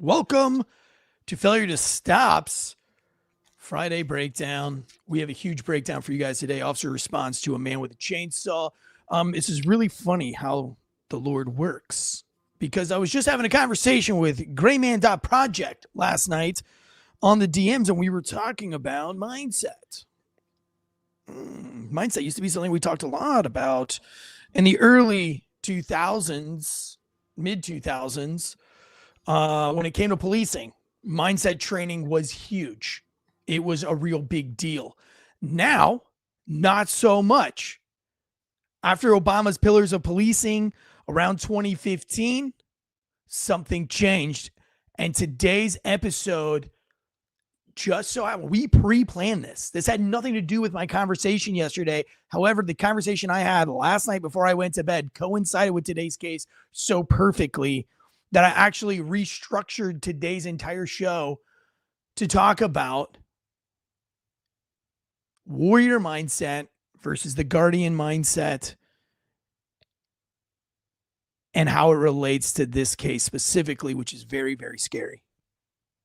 Welcome to Failure to Stop's Friday breakdown. We have a huge breakdown for you guys today. Officer responds to a man with a chainsaw. This is really funny how the Lord works, because I was just having a conversation with Grayman.project last night on the DMs, and we were talking about mindset. Mindset used to be something we talked a lot about in the early 2000s, mid 2000s. When it came to policing, mindset training was huge. It was a real big deal. Now, not so much. After Obama's Pillars of Policing around 2015, something changed. And today's episode, just so we pre-planned this. This had nothing to do with my conversation yesterday. However, the conversation I had last night before I went to bed coincided with today's case so perfectly that I actually restructured today's entire show to talk about warrior mindset versus the guardian mindset and how it relates to this case specifically, which is very, very scary.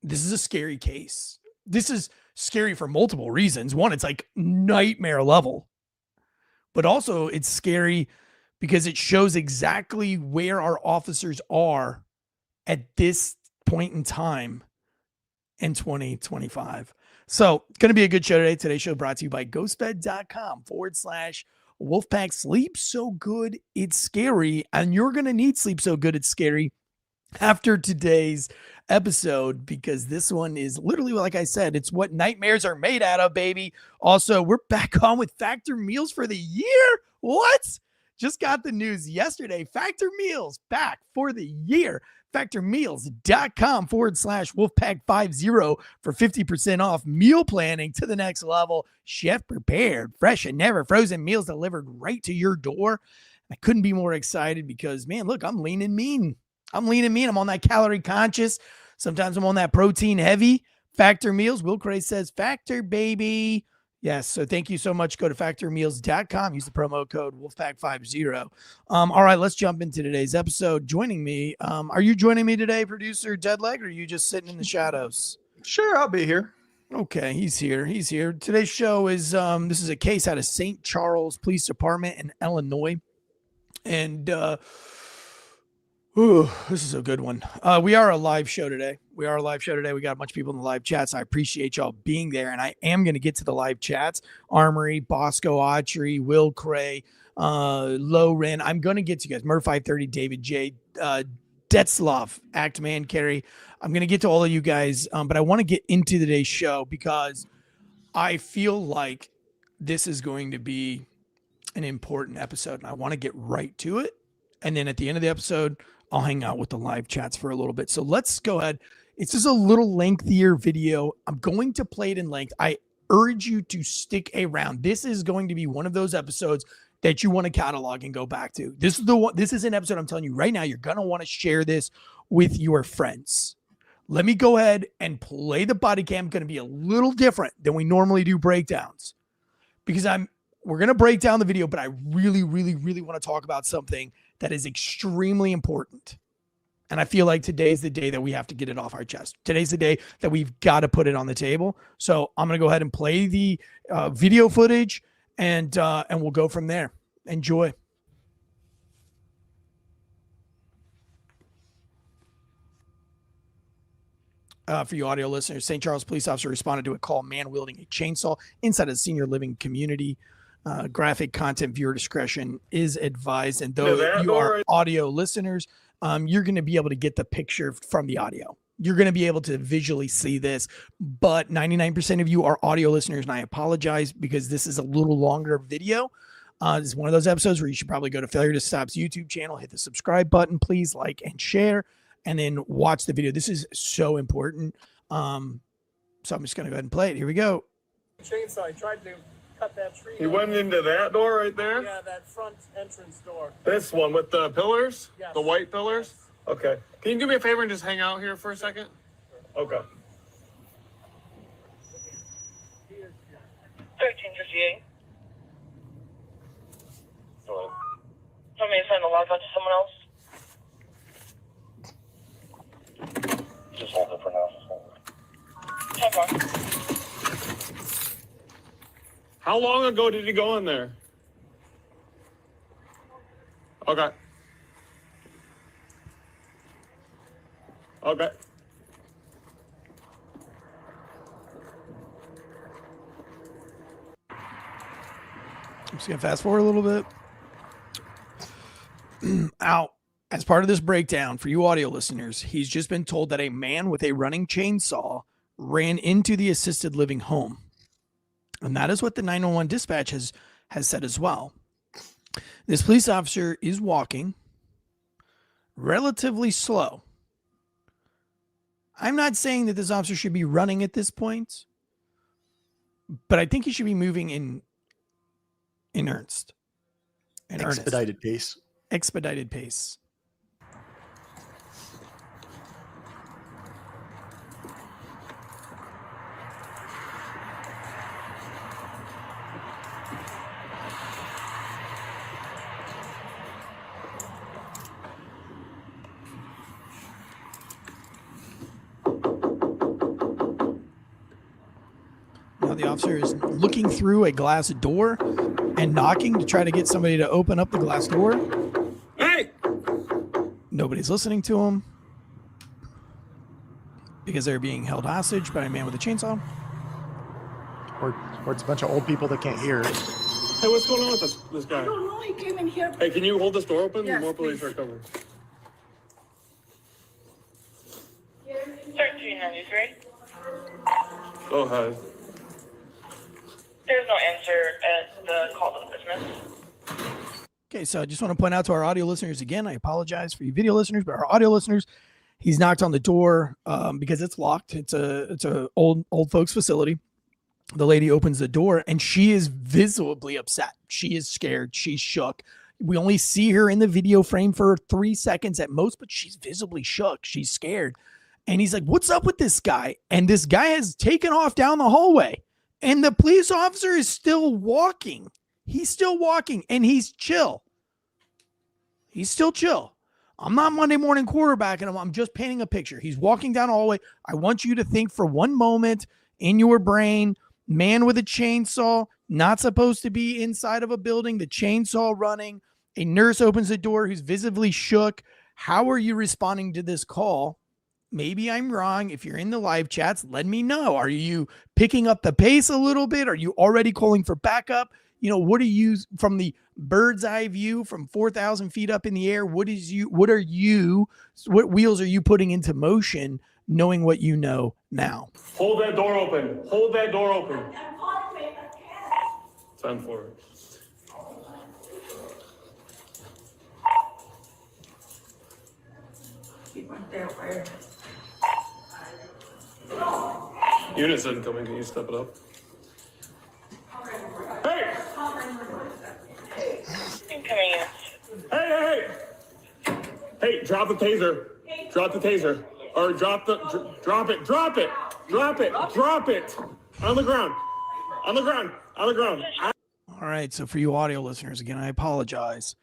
This is a scary case. This is scary for multiple reasons. One, it's like nightmare level, but also it's scary because it shows exactly where our officers are at this point in time in 2025. So it's going to be a good show today. Today's show brought to you by ghostbed.com/Wolfpack. Sleep so good, it's scary. And you're going to need sleep so good, it's scary after today's episode, because this one is literally, like I said, it's what nightmares are made out of, baby. Also, we're back on with Factor Meals for the year. What? Just got the news yesterday. Factor Meals back for the year. factormeals.com/Wolfpack50 for 50% off meal planning to the next level. Chef prepared, fresh and never frozen meals delivered right to your door. I couldn't be more excited because, man, look, I'm lean and mean. I'm on that calorie conscious. Sometimes I'm on that protein heavy. Factor Meals. Will Cray says Factor, baby. Yes, so thank you so much. Go to factormeals.com. Use the promo code Wolfpack50. All right, let's jump into today's episode. Joining me, are you joining me today, producer Deadleg, or are you just sitting in the shadows? Sure, I'll be here. Okay, he's here. Today's show is, this is a case out of St. Charles Police Department in Illinois. And this is a good one. We are a live show today. We got a bunch of people in the live chats. I appreciate y'all being there. And I am going to get to the live chats. Armory, Bosco, Autry, Will Cray, Loren. I'm going to get to you guys. Mur530, David J, Detzloff, Actman, Carey. I'm going to get to all of you guys. But I want to get into today's show because I feel like this is going to be an important episode. And I want to get right to it. And then at the end of the episode, I'll hang out with the live chats for a little bit. So let's go ahead. It's just a little lengthier video. I'm going to play it in length. I urge you to stick around. This is going to be one of those episodes that you want to catalog and go back to. This is the one. This is an episode I'm telling you right now. You're going to want to share this with your friends. Let me go ahead and play the body cam. Going to be a little different than we normally do breakdowns, because we're going to break down the video, but I really, really, really want to talk about something that is extremely important. And I feel like today's the day that we have to get it off our chest. Today's the day that we've got to put it on the table. So I'm going to go ahead and play the video footage and we'll go from there. Enjoy. For you audio listeners, St. Charles police officer responded to a call, man wielding a chainsaw inside a senior living community. Graphic content, viewer discretion is advised. And though you are audio listeners, you're going to be able to get the picture from the audio. You're going to be able to visually see this, but 99% of you are audio listeners, and I apologize because this is a little longer video. This is one of those episodes where you should probably go to Failure to Stop's YouTube channel, hit the subscribe button, please like and share, and then watch the video. This is so important. So I'm just going to go ahead and play it. Here we go. Chainsaw, I tried to cut that tree. He went into that door right there? Yeah, that front entrance door. This one with the pillars? Yes. The white pillars? Yes. Okay. Can you do me a favor and just hang out here for a second? Okay. 1358. Hello. Tell me to send the log out to someone else. Just 10-1. How long ago did he go in there? Okay. Okay. I'm just going to fast forward a little bit. Out. As part of this breakdown for you audio listeners, he's just been told that a man with a running chainsaw ran into the assisted living home. And that is what the 911 dispatch has said as well. This police officer is walking relatively slow. I'm not saying that this officer should be running at this point, but I think he should be moving in earnest. Expedited pace. Expedited pace. Now the officer is looking through a glass door and knocking to try to get somebody to open up the glass door. Hey! Nobody's listening to him because they're being held hostage by a man with a chainsaw. Or it's a bunch of old people that can't hear. Hey, what's going on with this guy? I don't know, he came in here. Hey, can you hold this door open? Yes, More police please. are coming. 1393. Go ahead. There's no answer at the call to the business. Okay, so I just want to point out to our audio listeners again, I apologize for you video listeners, but our audio listeners, he's knocked on the door because it's locked. It's a old folks facility. The lady opens the door and she is visibly upset. She is scared. She's shook. We only see her in the video frame for 3 seconds at most, but she's visibly shook. She's scared. And he's like, what's up with this guy? And this guy has taken off down the hallway. And the police officer is still walking. He's still walking and he's chill. He's still chill. I'm not Monday morning quarterbacking him. I'm just painting a picture. He's walking down the hallway. I want you to think for one moment in your brain, man with a chainsaw, not supposed to be inside of a building, the chainsaw running. A nurse opens the door who's visibly shook. How are you responding to this call? Maybe I'm wrong. If you're in the live chats, let me know. Are you picking up the pace a little bit? Are you already calling for backup? You know, what are you from the bird's eye view from 4,000 feet up in the air? What wheels are you putting into motion knowing what you know now? Hold that door open. Hold that door open. 10-4. Unit 7 coming. Can you step it up? Hey! Incoming units. Hey! Hey, drop the taser. Drop the taser. Or drop it. Drop it. Drop it. On the ground. All right. So for you audio listeners, again, I apologize.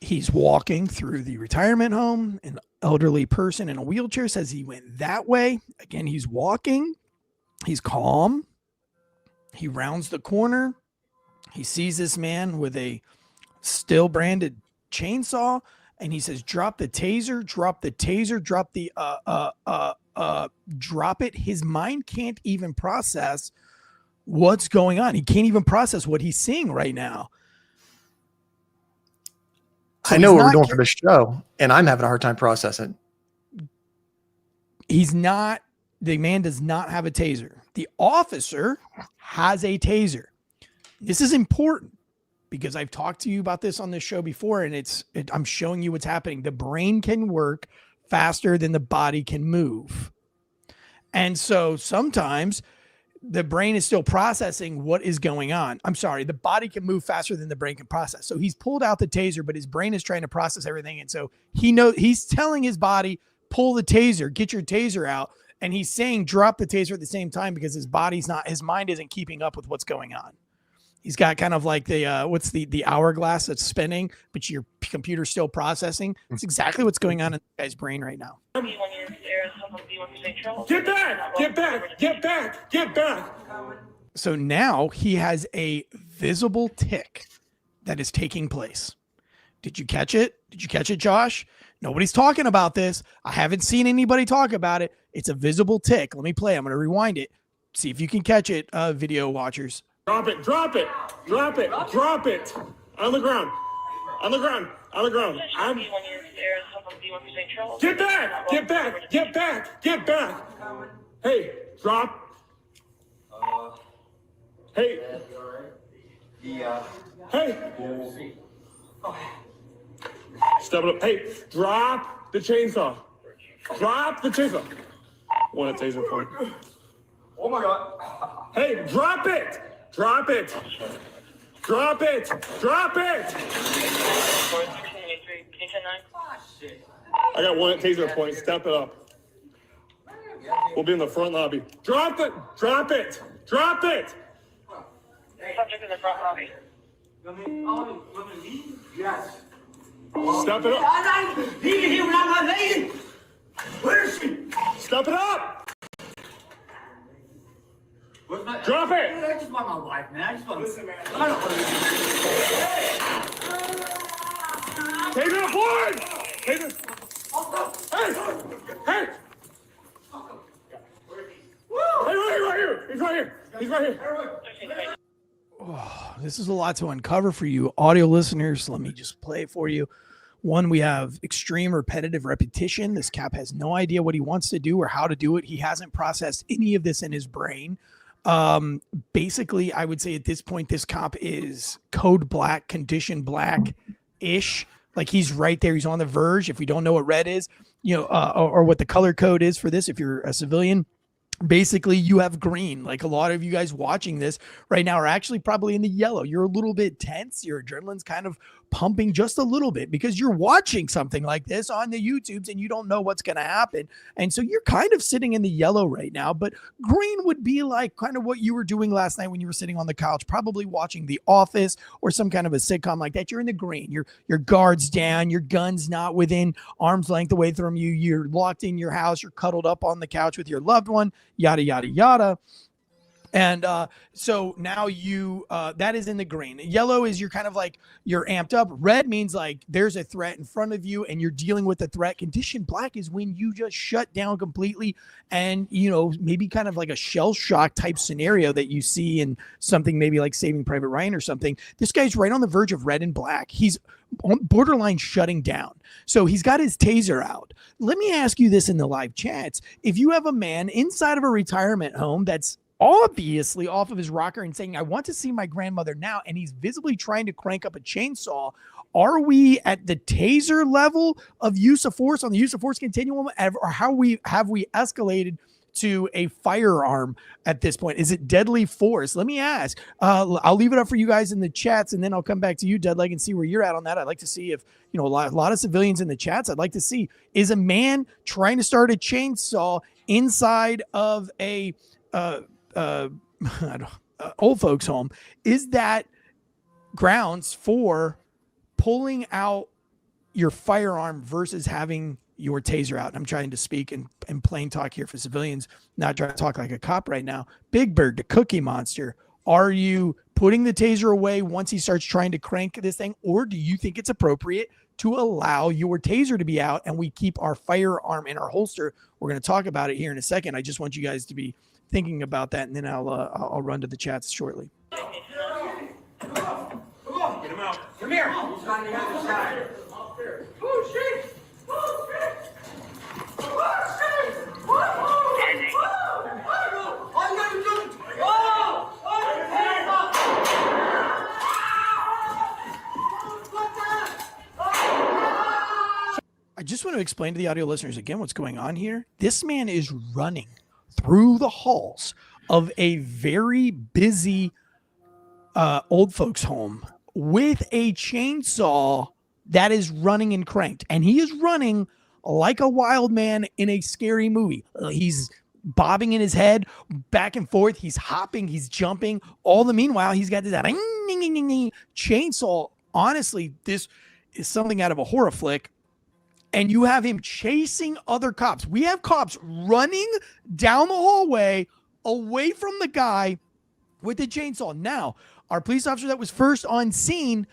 He's walking through the retirement home. An elderly person in a wheelchair says he went that way. Again, he's walking. He's calm. He rounds the corner. He sees this man with a still branded chainsaw. And he says, drop the taser, drop the taser, drop it. His mind can't even process what's going on. He can't even process what he's seeing right now. So I know what we're doing for the show, and I'm having a hard time processing. The man does not have a taser. The officer has a taser. This is important because I've talked to you about this on this show before, and I'm showing you what's happening. The brain can work faster than the body can move. And so sometimes the brain is still processing what is going on. I'm sorry, the body can move faster than the brain can process. So he's pulled out the taser, but his brain is trying to process everything. And so he's telling his body, pull the taser, get your taser out. And he's saying, drop the taser at the same time because his mind isn't keeping up with what's going on. He's got kind of like the what's the hourglass that's spinning, but your computer's still processing. It's exactly what's going on in the guy's brain right now. Get back! Get back! Get back! Get back! So now he has a visible tick that is taking place. Did you catch it? Did you catch it, Josh? Nobody's talking about this. I haven't seen anybody talk about it. It's a visible tick. Let me play. I'm going to rewind it. See if you can catch it, video watchers. Drop it! Drop it! Drop it! Drop it! On the ground! On the ground! On the ground! Get back! Get back! Get back! Get back! Hey, drop. Hey. Hey. Step it up. Hey, drop the chainsaw. Drop the chainsaw. One at taser point. Oh my God. Hey, drop it. Drop it. Drop it. Drop it. I got one at taser point. Step it up. We'll be in the front lobby. Drop it. Drop it. Drop it. Subject in the front lobby. Yes. Step it up. Where is she? Step it up. Drop it. I just want my wife, man. I just want to. Take it aboard. Take it. Hey. Hey. Hey, right here. He's right here. He's right here. Oh, this is a lot to uncover for you audio listeners. Let me just play it for you. One, we have extreme repetitive repetition. This cap has no idea what he wants to do or how to do it. He hasn't processed any of this in his brain. Basically, I would say at this point, this cop is code black, condition black-ish. Like he's right there. He's on the verge. If we don't know what red is, or what the color code is for this, if you're a civilian, basically you have green. Like a lot of you guys watching this right now are actually probably in the yellow. You're a little bit tense. Your adrenaline's kind of pumping just a little bit because you're watching something like this on the YouTubes and you don't know what's going to happen. And so you're kind of sitting in the yellow right now, but green would be like kind of what you were doing last night when you were sitting on the couch, probably watching The Office or some kind of a sitcom like that. You're in the green, your guard's down, your gun's not within arm's length away from you. You're locked in your house. You're cuddled up on the couch with your loved one, yada, yada, yada. And so now you that is in the green. Yellow is you're kind of like you're amped up. Red means like there's a threat in front of you and you're dealing with the threat. Condition black is when you just shut down completely and, maybe kind of like a shell shock type scenario that you see in something maybe like Saving Private Ryan or something. This guy's right on the verge of red and black. He's on borderline shutting down. So he's got his taser out. Let me ask you this in the live chats. If you have a man inside of a retirement home that's obviously off of his rocker and saying, I want to see my grandmother now, and he's visibly trying to crank up a chainsaw, are we at the taser level of use of force on the use of force continuum, or have we escalated to a firearm at this point? Is it deadly force? Let me ask. I'll leave it up for you guys in the chats, and then I'll come back to you, Deadleg, and see where you're at on that. I'd like to see if, a lot of civilians in the chats, I'd like to see, is a man trying to start a chainsaw inside of a old folks home, is that grounds for pulling out your firearm versus having your taser out? I'm trying to speak in plain talk here for civilians, not trying to talk like a cop right now. Big Bird, the Cookie Monster, are you putting the taser away once he starts trying to crank this thing, or do you think it's appropriate to allow your taser to be out and we keep our firearm in our holster? We're going to talk about it here in a second. I just want you guys to be thinking about that, and then I'll run to the chats shortly. Come on. Get him out. Come here. He's on the other side. Oh, shit. Oh, shit. Oh, shit. I just want to explain to the audio listeners again what's going on here. This man is running through the halls of a very busy old folks home with a chainsaw that is running and cranked. And he is running like a wild man in a scary movie. He's bobbing in his head back and forth. He's hopping, he's jumping. All the meanwhile, he's got this chainsaw. Honestly, this is something out of a horror flick. And you have him chasing other cops. We have cops running down the hallway away from the guy with the chainsaw. Now, our police officer that was first on scene,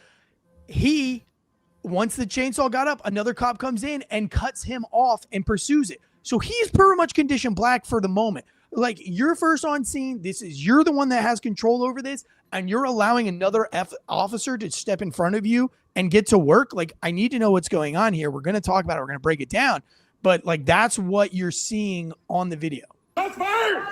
once the chainsaw got up, another cop comes in and cuts him off and pursues it. So he's pretty much condition black for the moment. Like, you're first on scene. You're the one that has control over this, and you're allowing another officer to step in front of you and get to work. Like, I need to know what's going on here. We're going to talk about it. We're going to break it down. But like, that's what you're seeing on the video. Shots fired!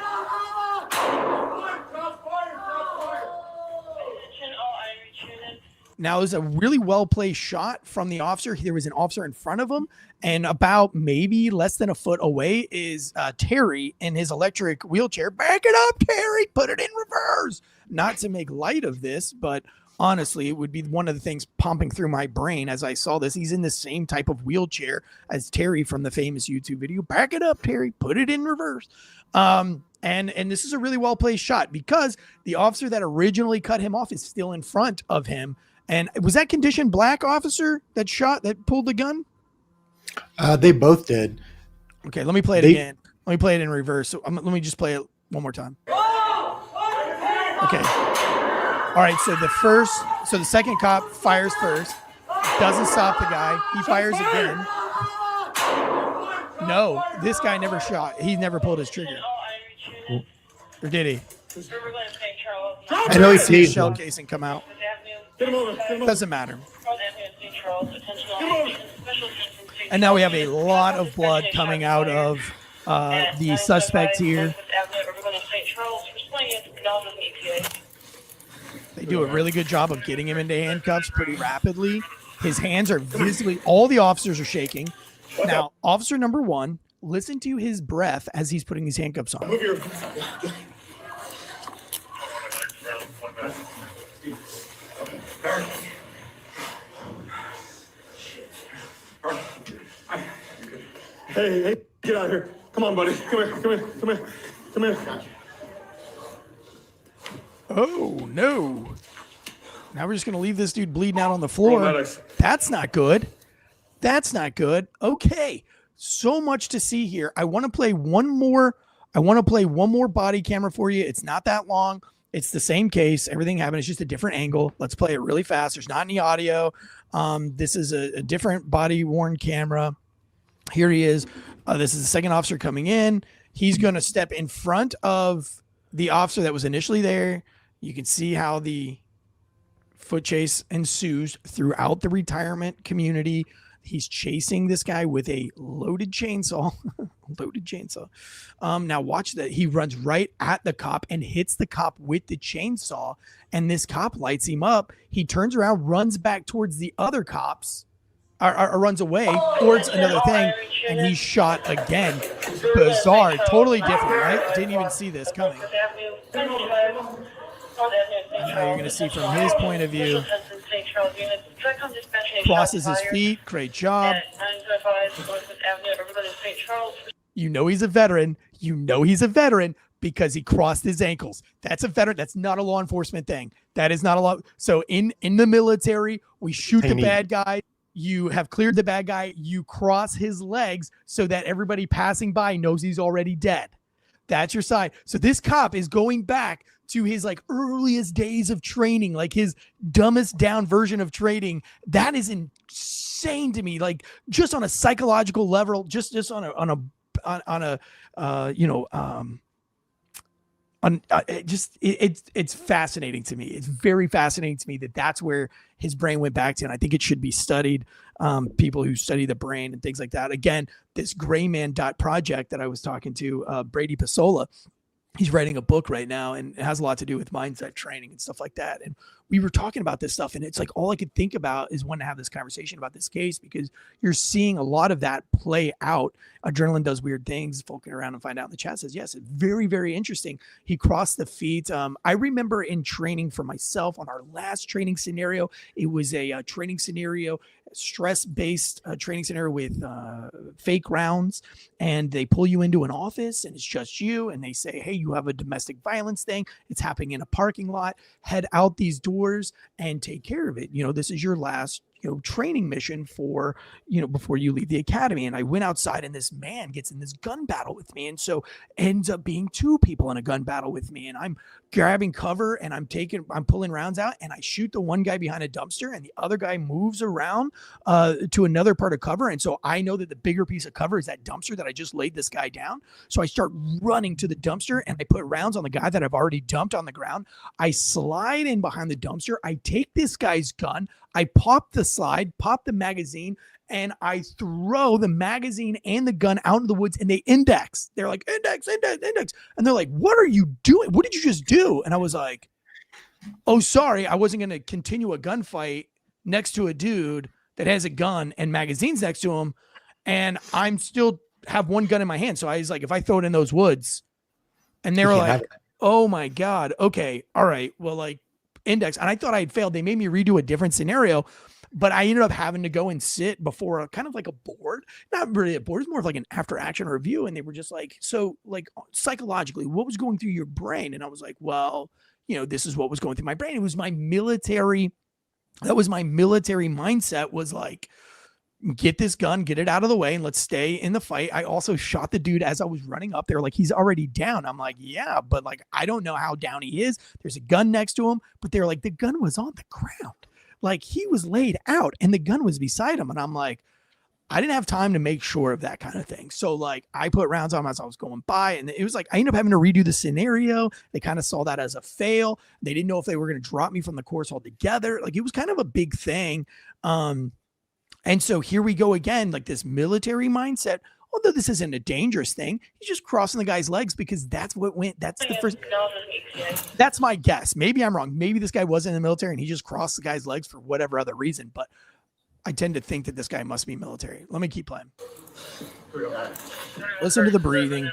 Now, it was a really well-placed shot from the officer. There was an officer in front of him, and about maybe less than a foot away is Terry in his electric wheelchair. Back it up, Terry! Put it in reverse! Not to make light of this, but honestly, it would be one of the things pumping through my brain as I saw this. He's in the same type of wheelchair as Terry from the famous YouTube video. Back it up, Terry! Put it in reverse. And this is a really well-placed shot because the officer that originally cut him off is still in front of him. And was that condition black officer that pulled the gun? They both did. Okay, let me play it again. Let me play it in reverse. So let me just play it one more time. Okay. All right, so the second cop fires first, doesn't stop the guy. He fires again. No, this guy never shot. He never pulled his trigger. Or did he? I know he tased shell him. casing come out. Get him over. Get him over. Doesn't matter. And now we have a lot of blood coming out of the suspect here. They do a really good job of getting him into handcuffs pretty rapidly. His hands are visibly, all the officers are shaking. Now, officer number 1, listen to his breath as he's putting these handcuffs on. Move your... Hey, get out of here. Come on, buddy. Come here. Oh, no. Now we're just going to leave this dude bleeding out on the floor. Medics. That's not good. Okay. So much to see here. I want to play one more body camera for you. It's not that long. It's the same case. Everything happened. It's just a different angle. Let's play it really fast. There's not any audio. This is a different body worn camera. Here he is. This is the second officer coming in. He's going to step in front of the officer that was initially there. You can see how the foot chase ensues throughout the retirement community. He's chasing this guy with a loaded chainsaw. Now watch that. He runs right at the cop and hits the cop with the chainsaw. And this cop lights him up. He turns around, runs back towards the other cops, or runs away towards another thing, and he's shot again. Bizarre, totally different, right? Didn't even see this coming. Now you're going to see from his point of view. Crosses his feet. Great job. You know he's a veteran. Because he crossed his ankles. That's a veteran. That's not a law enforcement thing. That is not a law. So in the military, we shoot the bad guy. You have cleared the bad guy. You cross his legs so that everybody passing by knows he's already dead. That's your side. So this cop is going back to his like earliest days of training, like his dumbest down version of training. That is insane to me. Like just on a psychological level, just it's fascinating to me. It's very fascinating to me that that's where his brain went back to. And I think it should be studied. People who study the brain and things like that. Again, this Gray Man project that I was talking to, Brady Pasola, he's writing a book right now and it has a lot to do with mindset training and stuff like that. And we were talking about this stuff, and it's like all I could think about is when to have this conversation about this case, because you're seeing a lot of that play out. Adrenaline does weird things. Folk get around and find out in the chat says, yes, it's very, very interesting. He crossed the feet. I remember in training for myself on our last training scenario, it was a training scenario, stress-based training scenario with fake rounds, and they pull you into an office and it's just you, and they say, hey, you have a domestic violence thing. It's happening in a parking lot. Head out these doors and take care of it. This is your last training mission for, before you leave the academy. And I went outside, and this man gets in this gun battle with me. And so ends up being two people in a gun battle with me. And I'm grabbing cover, and I'm pulling rounds out, and I shoot the one guy behind a dumpster, and the other guy moves around to another part of cover. And so I know that the bigger piece of cover is that dumpster that I just laid this guy down. So I start running to the dumpster, and I put rounds on the guy that I've already dumped on the ground. I slide in behind the dumpster. I take this guy's gun. I pop the slide, pop the magazine, and I throw the magazine and the gun out in the woods, and they index. They're like, index. And they're like, what are you doing? What did you just do? And I was like, oh, sorry. I wasn't going to continue a gunfight next to a dude that has a gun and magazines next to him. And I'm still have one gun in my hand. So I was like, if I throw it in those woods, and they were like, oh my God. Okay. All right. Well, like, index. And I thought I had failed. They made me redo a different scenario, but I ended up having to go and sit before a kind of like a board, not really a board. It's more of like an after action review. And they were just like, so like psychologically, what was going through your brain? And I was like, well, this is what was going through my brain. It was my military. That was my military mindset, was like, get this gun, get it out of the way, and let's stay in the fight. I also shot the dude as I was running up there. Like, he's already down. I'm like, yeah, but like, I don't know how down he is. There's a gun next to him, but they're like, the gun was on the ground. Like, he was laid out and the gun was beside him. And I'm like, I didn't have time to make sure of that kind of thing. So like, I put rounds on him as I was going by, and it was like, I ended up having to redo the scenario. They kind of saw that as a fail. They didn't know if they were going to drop me from the course altogether. Like, it was kind of a big thing. And so here we go again, like this military mindset. Although this isn't a dangerous thing, he's just crossing the guy's legs because that's what went. That's the first. That's my guess. Maybe I'm wrong. Maybe this guy wasn't in the military and he just crossed the guy's legs for whatever other reason. But I tend to think that this guy must be military. Let me keep playing. Listen to the breathing.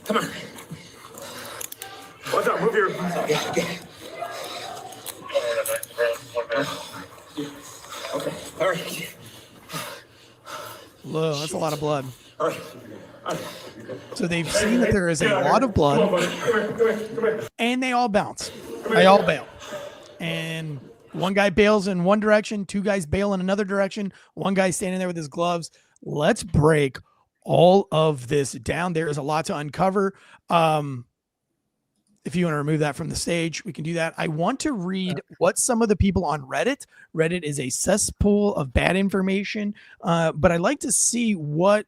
Come on. What's up? Move your. Okay. All right. Whoa, that's a lot of blood. All right. So they've seen that there is a lot of blood, Come here. and they all bounce. They all bail. And one guy bails in one direction, two guys bail in another direction, one guy standing there with his gloves. Let's break all of this down. There is a lot to uncover. If you want to remove that from the stage, we can do that. I want to read what some of the people on Reddit. Reddit is a cesspool of bad information, but I'd like to see what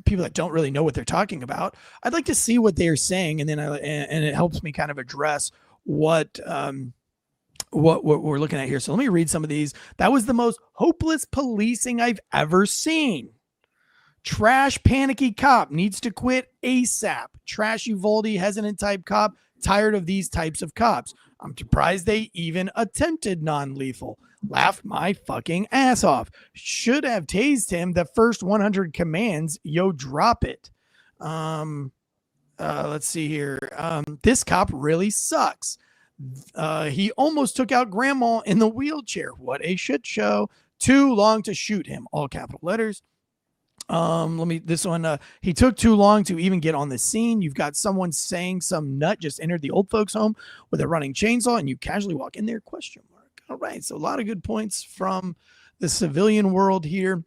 people that don't really know what they're talking about. I'd like to see what they're saying, and then and it helps me kind of address what we're looking at here. So let me read some of these. That was the most hopeless policing I've ever seen. Trash panicky cop needs to quit ASAP. Trash Uvalde hesitant type cop. Tired of these types of cops. I'm surprised they even attempted non-lethal. Laughed my fucking ass off. Should have tased him the first 100 commands. Yo, drop it. Let's see here. This cop really sucks. He almost took out grandma in the wheelchair. What a shit show. Too long to shoot him. All capital letters. This one, he took too long to even get on the scene. You've got someone saying some nut just entered the old folks home with a running chainsaw and you casually walk in there, question mark. All right. So a lot of good points from the civilian world here.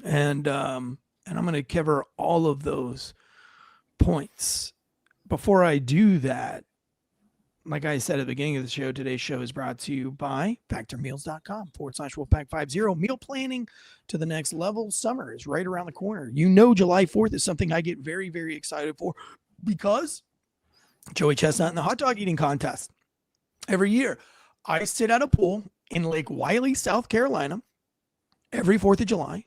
And I'm going to cover all of those points. Before I do that, like I said at the beginning of the show, today's show is brought to you by factormeals.com/Wolfpack50. Meal planning to the next level. Summer is right around the corner. July 4th is something I get very, very excited for because Joey Chestnut and the hot dog eating contest. Every year, I sit at a pool in Lake Wiley, South Carolina, every 4th of July,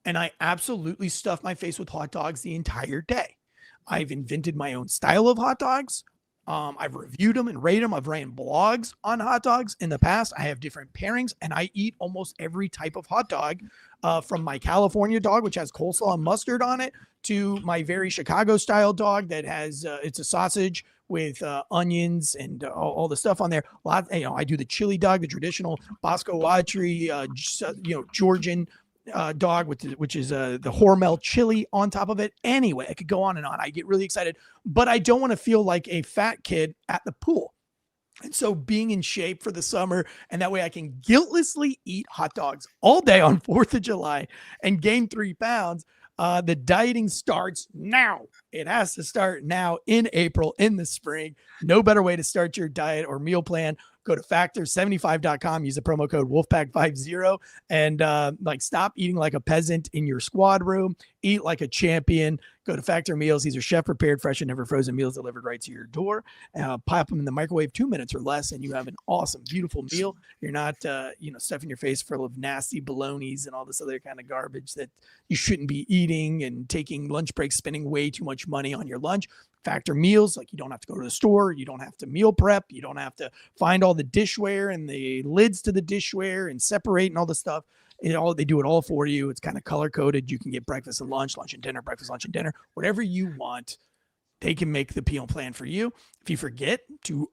and I absolutely stuff my face with hot dogs the entire day. I've invented my own style of hot dogs. I've reviewed them and rated them. I've ran blogs on hot dogs in the past. I have different pairings, and I eat almost every type of hot dog, from my California dog, which has coleslaw and mustard on it, to my very Chicago style dog that has it's a sausage with onions and all the stuff on there. I do the chili dog, the traditional Bosco Autry, Georgian dog which is the Hormel chili on top of it. Anyway, I could go on and on. I get really excited, but I don't want to feel like a fat kid at the pool. And so being in shape for the summer, and that way I can guiltlessly eat hot dogs all day on 4th of July and gain 3 pounds. The dieting starts now. It has to start now in April, in the spring. No better way to start your diet or meal plan. Go to factor75.com, use the promo code Wolfpack50, and stop eating like a peasant in your squad room. Eat like a champion. Go to Factor Meals. These are chef prepared, fresh, and never frozen meals delivered right to your door. Pop them in the microwave 2 minutes or less, and you have an awesome, beautiful meal. You're not, stuffing your face full of nasty bolognas and all this other kind of garbage that you shouldn't be eating, and taking lunch breaks, spending way too much money on your lunch. Factor Meals, like, you don't have to go to the store. You don't have to meal prep. You don't have to find all the dishware and the lids to the dishware and separate and all the stuff. They do it all for you. It's kind of color coded. You can get breakfast and lunch, lunch and dinner, breakfast, lunch and dinner, whatever you want. They can make the meal plan for you. If you forget to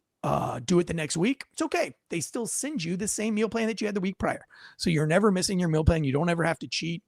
do it the next week, it's okay. They still send you the same meal plan that you had the week prior. So you're never missing your meal plan. You don't ever have to cheat,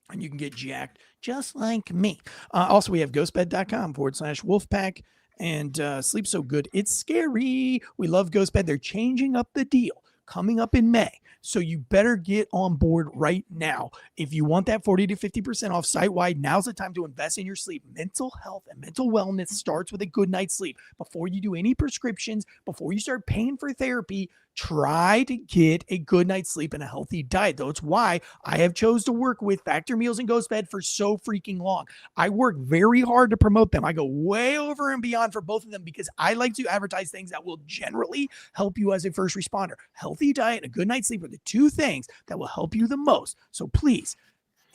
and you can get jacked just like me. Also, we have ghostbed.com/Wolfpack, and sleep so good it's scary. We love Ghostbed. They're changing up the deal coming up in May. So you better get on board right now. If you want that 40 to 50% off site-wide, now's the time to invest in your sleep. Mental health and mental wellness starts with a good night's sleep. Before you do any prescriptions, before you start paying for therapy, try to get a good night's sleep and a healthy diet. That's why I have chose to work with Factor Meals and Ghostbed for so freaking long. I work very hard to promote them. I go way over and beyond for both of them because I like to advertise things that will generally help you as a first responder. Healthy diet and a good night's sleep are the two things that will help you the most. So please,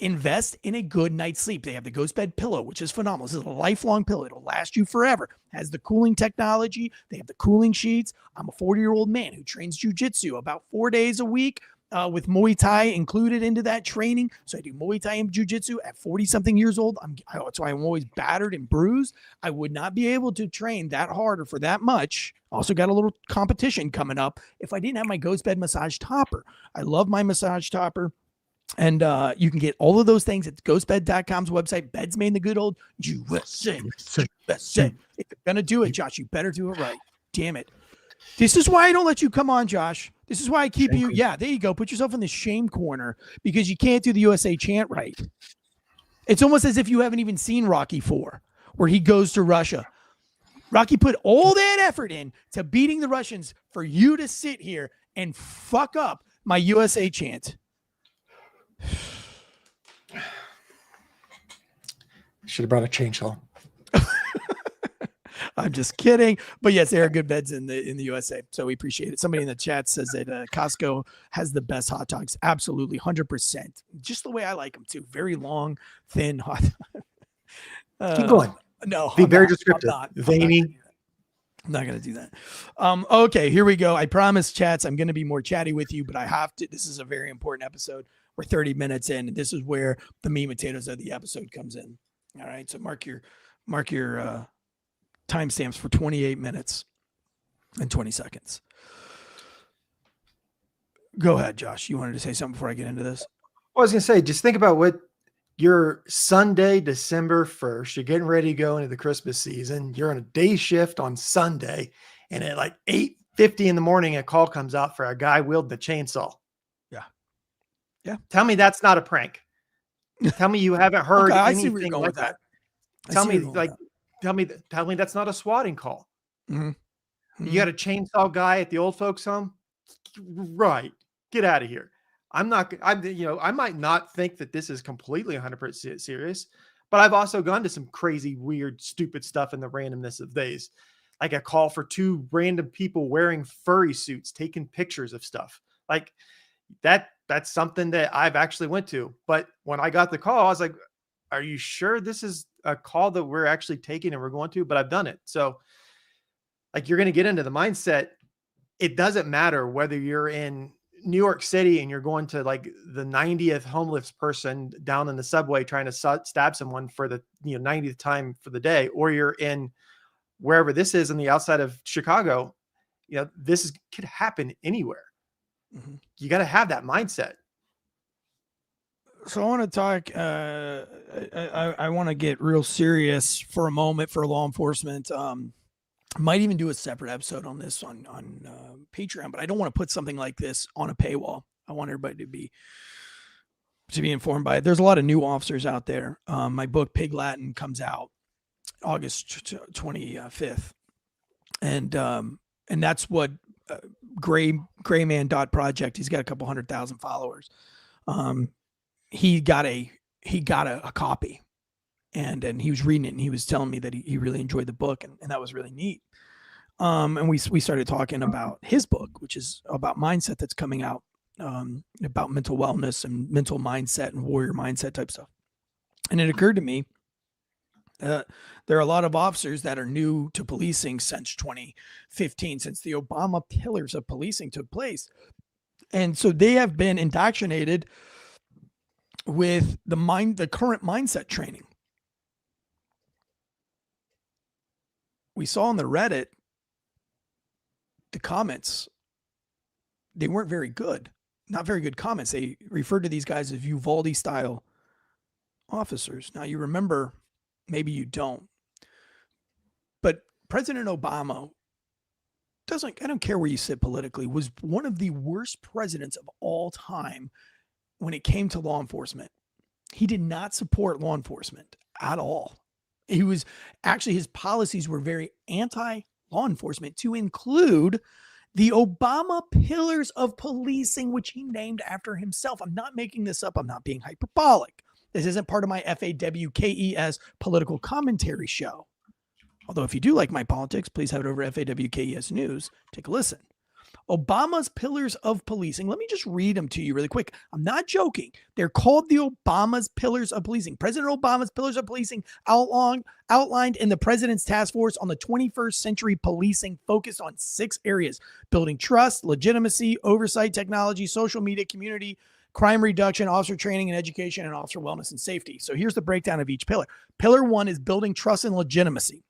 invest in a good night's sleep. They have the Ghostbed pillow, which is phenomenal. This is a lifelong pillow. It'll last you forever. Has the cooling technology. They have the cooling sheets. I'm a 40-year-old man who trains jiu-jitsu about 4 days a week with Muay Thai included into that training. So I do Muay Thai and jiu-jitsu at 40-something years old. That's why I'm always battered and bruised. I would not be able to train that hard or for that much. Also got a little competition coming up if I didn't have my Ghostbed massage topper. I love my massage topper. And you can get all of those things at ghostbed.com's website. Beds made in the good old USA. If you're going to do it, Josh, you better do it right. Damn it. This is why I don't let you come on, Josh. This is why I keep you. Yeah, there you go. Put yourself in the shame corner because you can't do the USA chant right. It's almost as if you haven't even seen Rocky IV, where he goes to Russia. Rocky put all that effort in to beating the Russians for you to sit here and fuck up my USA chant. Should have brought a chainsaw. I'm just kidding. But yes, there are good beds in the USA. So we appreciate it. Somebody in the chat says that Costco has the best hot dogs. Absolutely. 100%. Just the way I like them too. Very long, thin hot. Keep going. No. Be very descriptive. Veiny. I'm not going to do that. Okay, here we go. I promise, chats, I'm going to be more chatty with you, but I have to. This is a very important episode. We're 30 minutes in, and this is where the meat and potatoes of the episode comes in. All right, so mark your timestamps for 28 minutes and 20 seconds. Go ahead, Josh. You wanted to say something before I get into this? I was going to say, just think about what your Sunday, December 1st, you're getting ready to go into the Christmas season. You're on a day shift on Sunday, and at like 8:50 in the morning, a call comes out for a guy wielding the chainsaw. Yeah. Tell me that's not a prank. Tell me you haven't heard Okay, I see anything where you're going like with that. Tell me that's not a swatting call. Mm-hmm. You got a chainsaw guy at the old folks home? Right. Get out of here. I might not think that this is completely 100% serious, but I've also gone to some crazy, weird, stupid stuff in the randomness of days. Like a call for 2 random people wearing furry suits, taking pictures of stuff like that. That's something that I've actually went to. But when I got the call, I was like, are you sure this is a call that we're actually taking and we're going to? But I've done it. So Like, you're going to get into the mindset. It doesn't matter whether you're in New York City and you're going to like the 90th homeless person down in the subway trying to stab someone for the 90th time for the day, or you're in wherever this is on the outside of Chicago. This could happen anywhere. Mm-hmm. You got to have that mindset. So I want to talk. I want to get real serious for a moment for law enforcement. Might even do a separate episode on this on Patreon, but I don't want to put something like this on a paywall. I want everybody to be informed by it. There's a lot of new officers out there. My book Pig Latin comes out August 25th, and that's what Grayman.project. He's got a couple 100,000 followers. He got a copy, and he was reading it, and he was telling me that he really enjoyed the book, and that was really neat. And we started talking about his book, which is about mindset, that's coming out, about mental wellness and mental mindset and warrior mindset type stuff. And it occurred to me there are a lot of officers that are new to policing since 2015, since the Obama pillars of policing took place. And so they have been indoctrinated with the current mindset training. We saw on the Reddit, the comments, they weren't very good. Not very good comments. They referred to these guys as Uvalde style officers. Now, you remember, maybe you don't, but President Obama I don't care where you sit politically, was one of the worst presidents of all time when it came to law enforcement. He did not support law enforcement at all. He was actually, his policies were very anti-law enforcement, to include the Obama pillars of policing, which he named after himself. I'm not making this up. I'm not being hyperbolic. This isn't part of my FAWKES political commentary show. Although if you do like my politics, please have it over FAWKES News. Take a listen. Obama's pillars of policing. Let me just read them to you really quick. I'm not joking. They're called the Obama's pillars of policing. President Obama's pillars of policing outlined in the president's task force on the 21st century policing focused on 6 areas: building trust, legitimacy, oversight, technology, social media, community, crime reduction, officer training and education, and officer wellness and safety. So here's the breakdown of each pillar. Pillar 1 is building trust and legitimacy.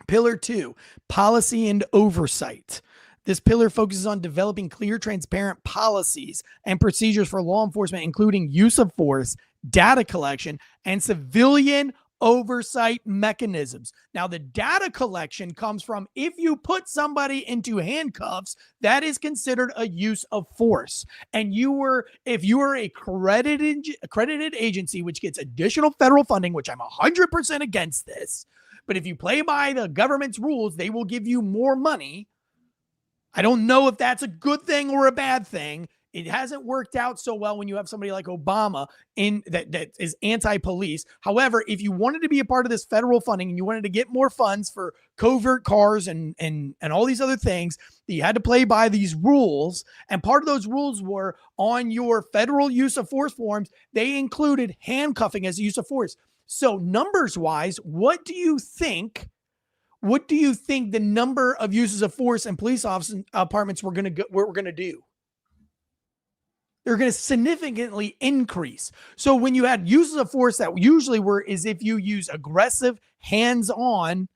Pillar 2, policy and oversight. This pillar focuses on developing clear, transparent policies and procedures for law enforcement, including use of force, data collection, and civilian oversight mechanisms. Now, the data collection comes from, if you put somebody into handcuffs, that is considered a use of force. And if you were a accredited agency, which gets additional federal funding, which I'm 100% against this, but if you play by the government's rules, they will give you more money. I don't know if that's a good thing or a bad thing. It hasn't worked out so well when you have somebody like Obama in that is anti-police. However, if you wanted to be a part of this federal funding and you wanted to get more funds for covert cars and all these other things, you had to play by these rules. And part of those rules were on your federal use of force forms, they included handcuffing as a use of force. So numbers wise, what do you think the number of uses of force and police officer departments we're going to do? They're going to significantly increase. So when you had uses of force that usually is if you use aggressive hands-on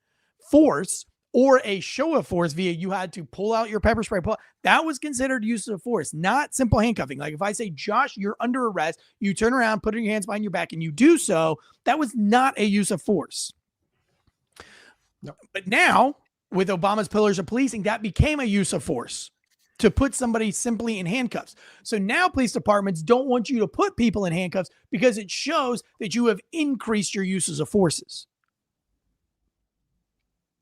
force or a show of force via you had to pull out your pepper spray, that was considered use of force, not simple handcuffing. Like if I say, Josh, you're under arrest, you turn around, put your hands behind your back, and you do so, that was not a use of force. No. But now, with Obama's pillars of policing, that became a use of force to put somebody simply in handcuffs. So now police departments don't want you to put people in handcuffs because it shows that you have increased your uses of forces.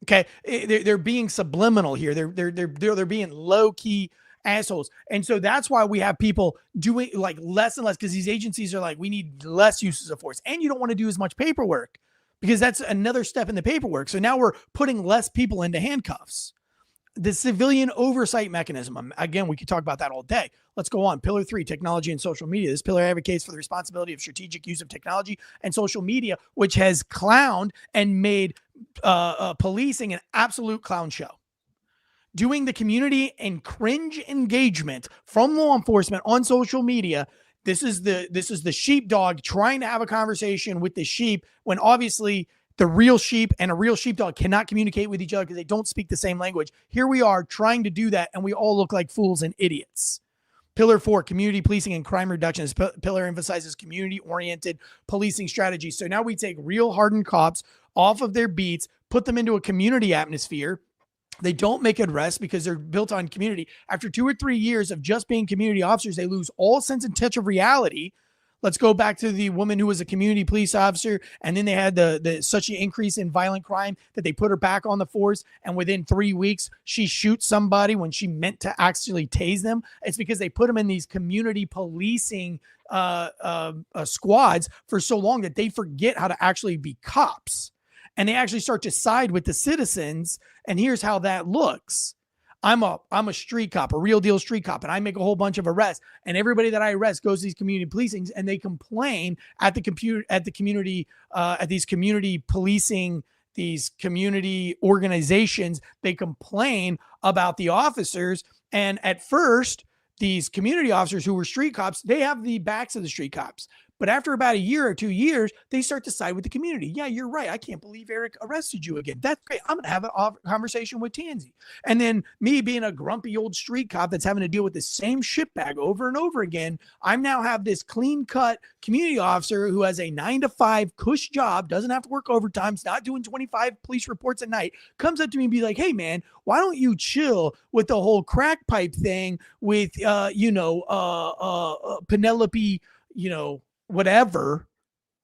Okay, they're being subliminal here. They're being low key assholes, and so that's why we have people doing like less and less, because these agencies are like, we need less uses of force, and you don't want to do as much paperwork because that's another step in the paperwork. So now we're putting less people into handcuffs. The civilian oversight mechanism. Again, we could talk about that all day. Let's go on. Pillar 3, technology and social media. This pillar advocates for the responsibility of strategic use of technology and social media, which has clowned and made policing an absolute clown show. doing the community and cringe engagement from law enforcement on social media. This is the sheepdog trying to have a conversation with the sheep when obviously the real sheep and a real sheepdog cannot communicate with each other because they don't speak the same language. Here we are trying to do that, and we all look like fools and idiots. Pillar 4, community policing and crime reduction. This pillar emphasizes community-oriented policing strategies. So now we take real hardened cops off of their beats, put them into a community atmosphere. They don't make arrests because they're built on community. After 2 or 3 years of just being community officers, they lose all sense and touch of reality. Let's go back to the woman who was a community police officer, and then they had the such an increase in violent crime that they put her back on the force, and within 3 weeks, she shoots somebody when she meant to actually tase them. It's because they put them in these community policing squads for so long that they forget how to actually be cops. And they actually start to side with the citizens, and here's how that looks. I'm a street cop, a real deal street cop, and I make a whole bunch of arrests, and everybody that I arrest goes to these community policings, and they complain at these community policing, these community organizations. They complain about the officers, and at first, these community officers who were street cops, they have the backs of the street cops. But after about a year or 2 years, they start to side with the community. Yeah, you're right. I can't believe Eric arrested you again. That's great. I'm going to have a conversation with Tansey. And then me being a grumpy old street cop that's having to deal with the same shitbag over and over again, I now have this clean-cut community officer who has a 9-to-5 cush job, doesn't have to work overtime, is not doing 25 police reports a night, comes up to me and be like, hey, man, why don't you chill with the whole crack pipe thing with, Penelope, whatever.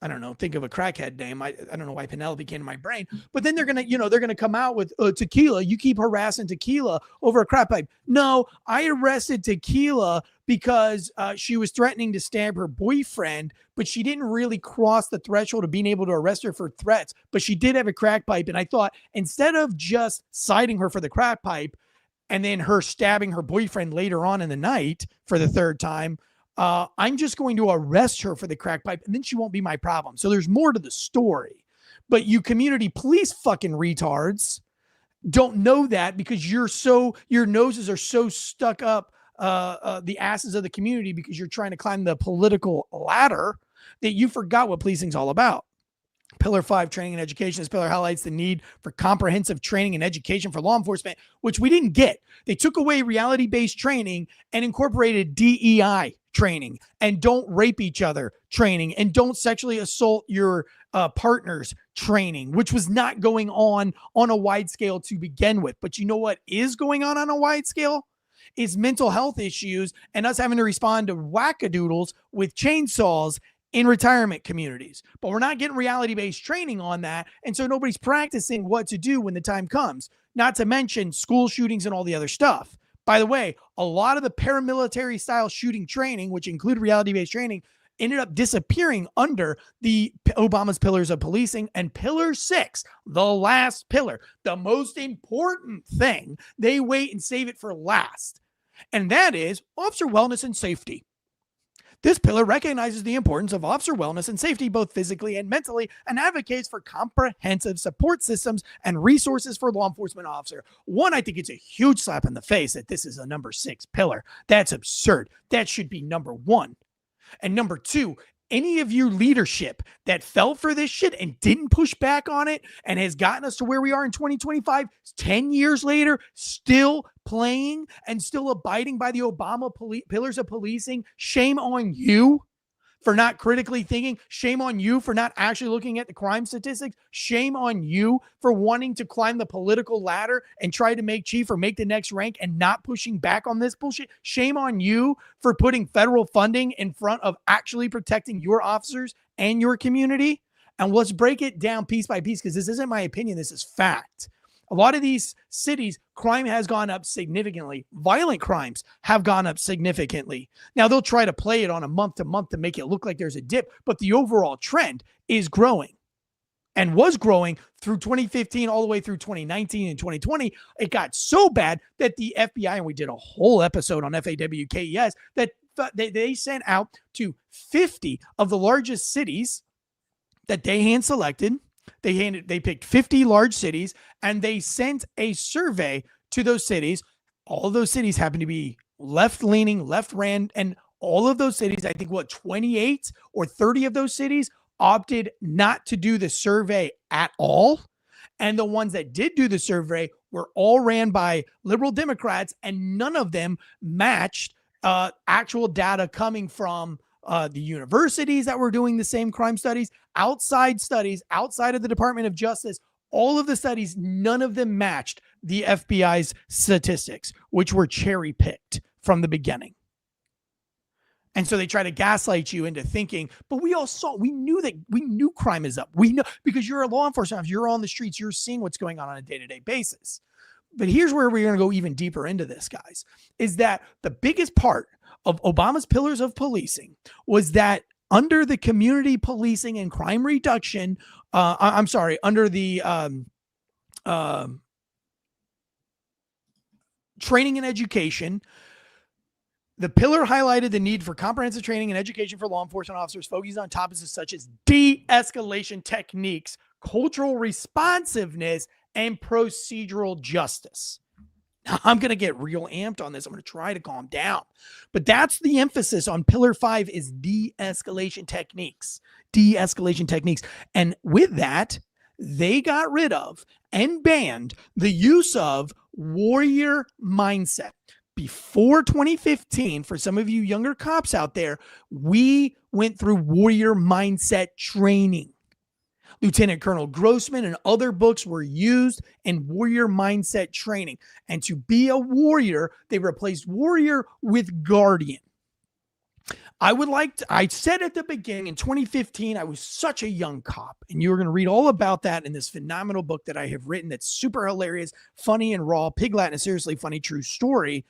I don't know. Think of a crackhead name. I don't know why Penelope came to my brain, but then they're going to come out with Tequila. You keep harassing Tequila over a crack pipe. No, I arrested Tequila because she was threatening to stab her boyfriend, but she didn't really cross the threshold of being able to arrest her for threats, but she did have a crack pipe. And I thought instead of just citing her for the crack pipe and then her stabbing her boyfriend later on in the night for the third time, I'm just going to arrest her for the crack pipe, and then she won't be my problem. So there's more to the story. But you community police fucking retards don't know that because your noses are so stuck up the asses of the community because you're trying to climb the political ladder that you forgot what policing's all about. Pillar 5, training and education. This pillar highlights the need for comprehensive training and education for law enforcement, which we didn't get. They took away reality-based training and incorporated DEI training and don't rape each other training and don't sexually assault your partners training, which was not going on a wide scale to begin with. But you know what is going on a wide scale? Is mental health issues and us having to respond to wackadoodles with chainsaws in retirement communities. But we're not getting reality-based training on that. And so nobody's practicing what to do when the time comes, not to mention school shootings and all the other stuff. By the way, a lot of the paramilitary style shooting training, which include reality-based training, ended up disappearing under the Obama's pillars of policing. And pillar 6, the last pillar, the most important thing, they wait and save it for last. And that is officer wellness and safety. This pillar recognizes the importance of officer wellness and safety, both physically and mentally, and advocates for comprehensive support systems and resources for law enforcement officer. One, I think it's a huge slap in the face that this is a number 6 pillar. That's absurd. That should be number 1. And number 2, any of your leadership that fell for this shit and didn't push back on it and has gotten us to where we are in 2025, 10 years later, still playing and still abiding by the Obama pillars of policing, shame on you for not critically thinking. Shame on you for not actually looking at the crime statistics. Shame on you for wanting to climb the political ladder and try to make chief or make the next rank and not pushing back on this bullshit. Shame on you for putting federal funding in front of actually protecting your officers and your community. And let's break it down piece by piece because this isn't my opinion. This is fact. A lot of these cities, crime has gone up significantly. Violent crimes have gone up significantly. Now, they'll try to play it on a month to month to make it look like there's a dip, but the overall trend is growing and was growing through 2015 all the way through 2019 and 2020. It got so bad that the FBI, and we did a whole episode on FAWKES, that they sent out to 50 of the largest cities that they hand selected. They picked 50 large cities and they sent a survey to those cities. All of those cities happen to be left-leaning, left-ran, and all of those cities, I think, 28 or 30 of those cities opted not to do the survey at all. And the ones that did do the survey were all ran by liberal Democrats, and none of them matched actual data coming from the universities that were doing the same crime studies, outside of the Department of Justice. All of the studies, none of them matched the FBI's statistics, which were cherry picked from the beginning. And so they try to gaslight you into thinking, but we knew crime is up. We know, because you're a law enforcement officer, you're on the streets, you're seeing what's going on a day-to-day basis. But here's where we're going to go even deeper into this, guys, is that the biggest part of Obama's pillars of policing was that under the community policing and crime reduction, under the training and education, the pillar highlighted the need for comprehensive training and education for law enforcement officers, focusing on topics such as de-escalation techniques, cultural responsiveness, and procedural justice. Now, I'm going to get real amped on this. I'm going to try to calm down. But that's the emphasis on Pillar 5 is de-escalation techniques. De-escalation techniques. And with that, they got rid of and banned the use of warrior mindset. Before 2015, for some of you younger cops out there, we went through warrior mindset training. Lieutenant Colonel Grossman and other books were used in warrior mindset training. And to be a warrior, they replaced warrior with guardian. I said at the beginning in 2015, I was such a young cop, and you're going to read all about that in this phenomenal book that I have written that's super hilarious, funny and raw, Pig Latin, a seriously funny true story.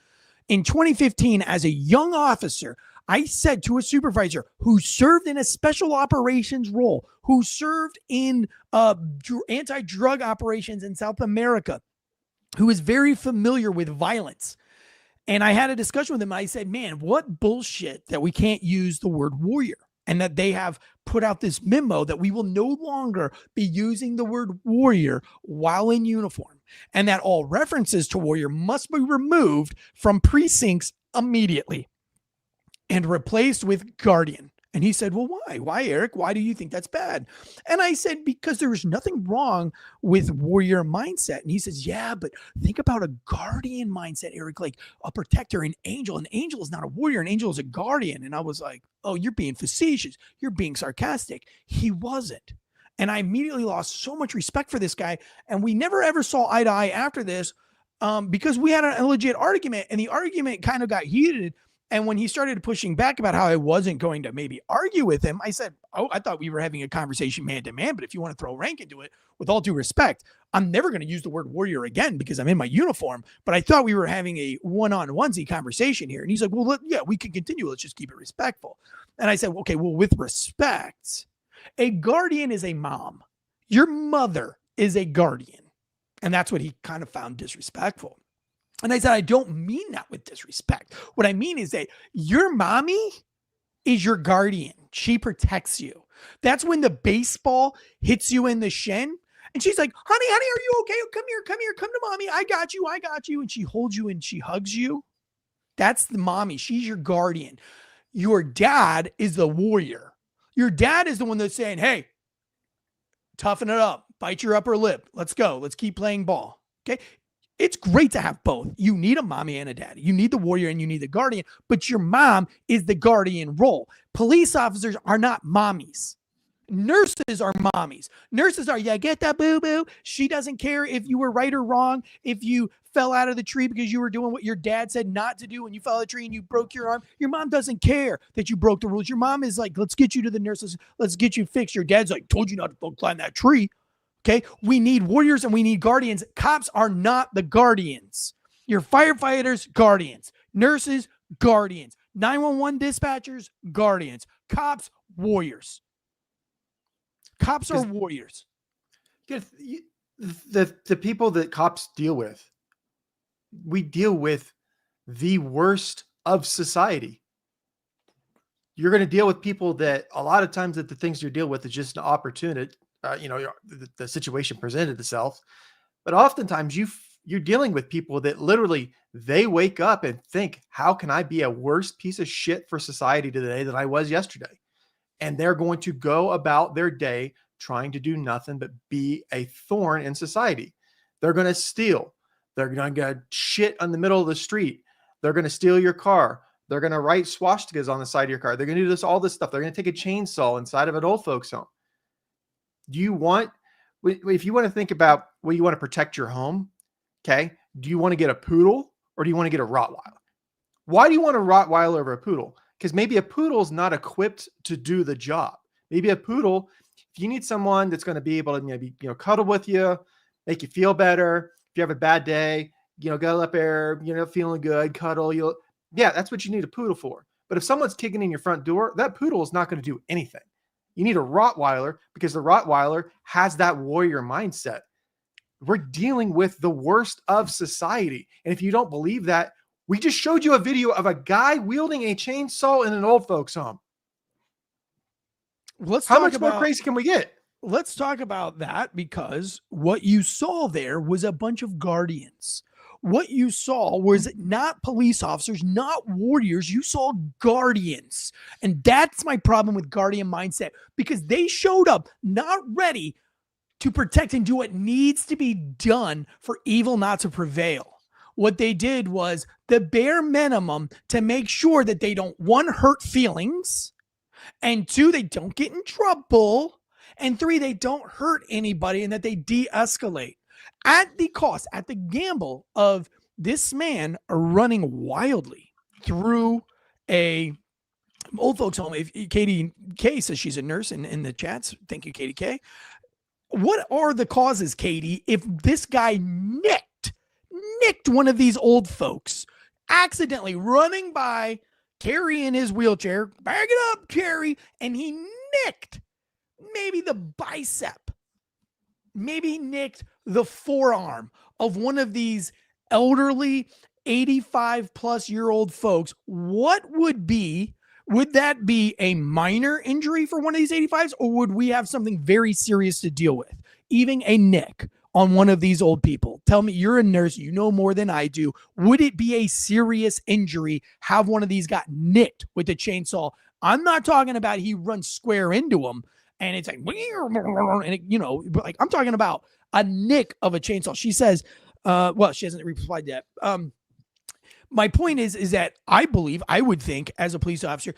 In 2015, as a young officer, I said to a supervisor who served in a special operations role, who served in anti-drug operations in South America, who is very familiar with violence. And I had a discussion with him. I said, man, what bullshit that we can't use the word warrior, and that they have put out this memo that we will no longer be using the word warrior while in uniform, and that all references to warrior must be removed from precincts immediately and replaced with guardian. And he said, well, why? Why, Eric? Why do you think that's bad? And I said, because there's nothing wrong with warrior mindset. And he says, yeah, but think about a guardian mindset, Eric, like a protector, an angel. An angel is not a warrior. An angel is a guardian. And I was like, oh, you're being facetious. You're being sarcastic. He wasn't. And I immediately lost so much respect for this guy. And we never, ever saw eye to eye after this because we had a legit argument, and the argument kind of got heated. And when he started pushing back about how I wasn't going to maybe argue with him, I said, oh, I thought we were having a conversation man to man, but if you want to throw rank into it, with all due respect, I'm never going to use the word warrior again because I'm in my uniform, but I thought we were having a one-on-onesie conversation here. And he's like, well, yeah, we can continue. Let's just keep it respectful. And I said, okay, well, with respect, a guardian is a mom. Your mother is a guardian. And that's what he kind of found disrespectful. And I said, I don't mean that with disrespect. What I mean is that your mommy is your guardian. She protects you. That's when the baseball hits you in the shin. And she's like, honey, are you okay? Come here, come to mommy. I got you. And she holds you and she hugs you. That's the mommy. She's your guardian. Your dad is the warrior. Your dad is the one that's saying, hey, toughen it up. Bite your upper lip. Let's go. Let's keep playing ball. Okay. It's great to have both. You need a mommy and a daddy. You need the warrior and you need the guardian, but your mom is the guardian role. Police officers are not mommies. Nurses are mommies. Nurses are, yeah, get that boo-boo. She doesn't care if you were right or wrong. If you fell out of the tree because you were doing what your dad said not to do and you fell out of the tree and you broke your arm, your mom doesn't care that you broke the rules. Your mom is like, let's get you to the nurses. Let's get you fixed. Your dad's like, told you not to climb that tree. Okay, we need warriors and we need guardians. Cops are not the guardians. Your firefighters, guardians. Nurses, guardians. 911 dispatchers, guardians. Cops, warriors. Cops are warriors. The people that cops deal with, we deal with the worst of society. You're going to deal with people that a lot of times that the things you deal with is just an opportunity. The situation presented itself, but oftentimes you're dealing with people that literally they wake up and think, how can I be a worse piece of shit for society today than I was yesterday? And they're going to go about their day trying to do nothing but be a thorn in society. They're going to steal. They're going to get shit on the middle of the street. They're going to steal your car. They're going to write swastikas on the side of your car. They're going to do all this stuff. They're going to take a chainsaw inside of an old folks home. Do you want, if you want to think about well, you want to protect your home, okay? Do you want to get a poodle or do you want to get a Rottweiler? Why do you want a Rottweiler over a poodle? Because maybe a poodle is not equipped to do the job. Maybe a poodle, if you need someone that's going to be able to maybe, cuddle with you, make you feel better. If you have a bad day, go up there, feeling good, cuddle. Yeah, that's what you need a poodle for. But if someone's kicking in your front door, that poodle is not going to do anything. You need a Rottweiler because the Rottweiler has that warrior mindset. We're dealing with the worst of society. And if you don't believe that, we just showed you a video of a guy wielding a chainsaw in an old folks home. How much more crazy can we get? Let's talk about that, because what you saw there was a bunch of guardians. What you saw was not police officers, not warriors. You saw guardians. And that's my problem with guardian mindset, because they showed up not ready to protect and do what needs to be done for evil not to prevail. What they did was the bare minimum to make sure that they don't, one, hurt feelings, and two, they don't get in trouble, and three, they don't hurt anybody, and that they de-escalate at the cost, at the gamble of this man running wildly through a old folks home. If Katie K says she's a nurse in the chats, thank you, Katie K. What are the causes, Katie, if this guy nicked one of these old folks, accidentally running by, carrying his wheelchair, bag it up, Carrie, and he nicked maybe the bicep, maybe nicked the forearm of one of these elderly 85 plus year old folks, would that be a minor injury for one of these 85s, or would we have something very serious to deal with? Even a nick on one of these old people. Tell me, you're a nurse, you know more than I do. Would it be a serious injury? Have one of these got nicked with a chainsaw? I'm not talking about he runs square into him and it's like, and it, like I'm talking about a nick of a chainsaw. She says, well, she hasn't replied yet. My point is that I would think as a police officer,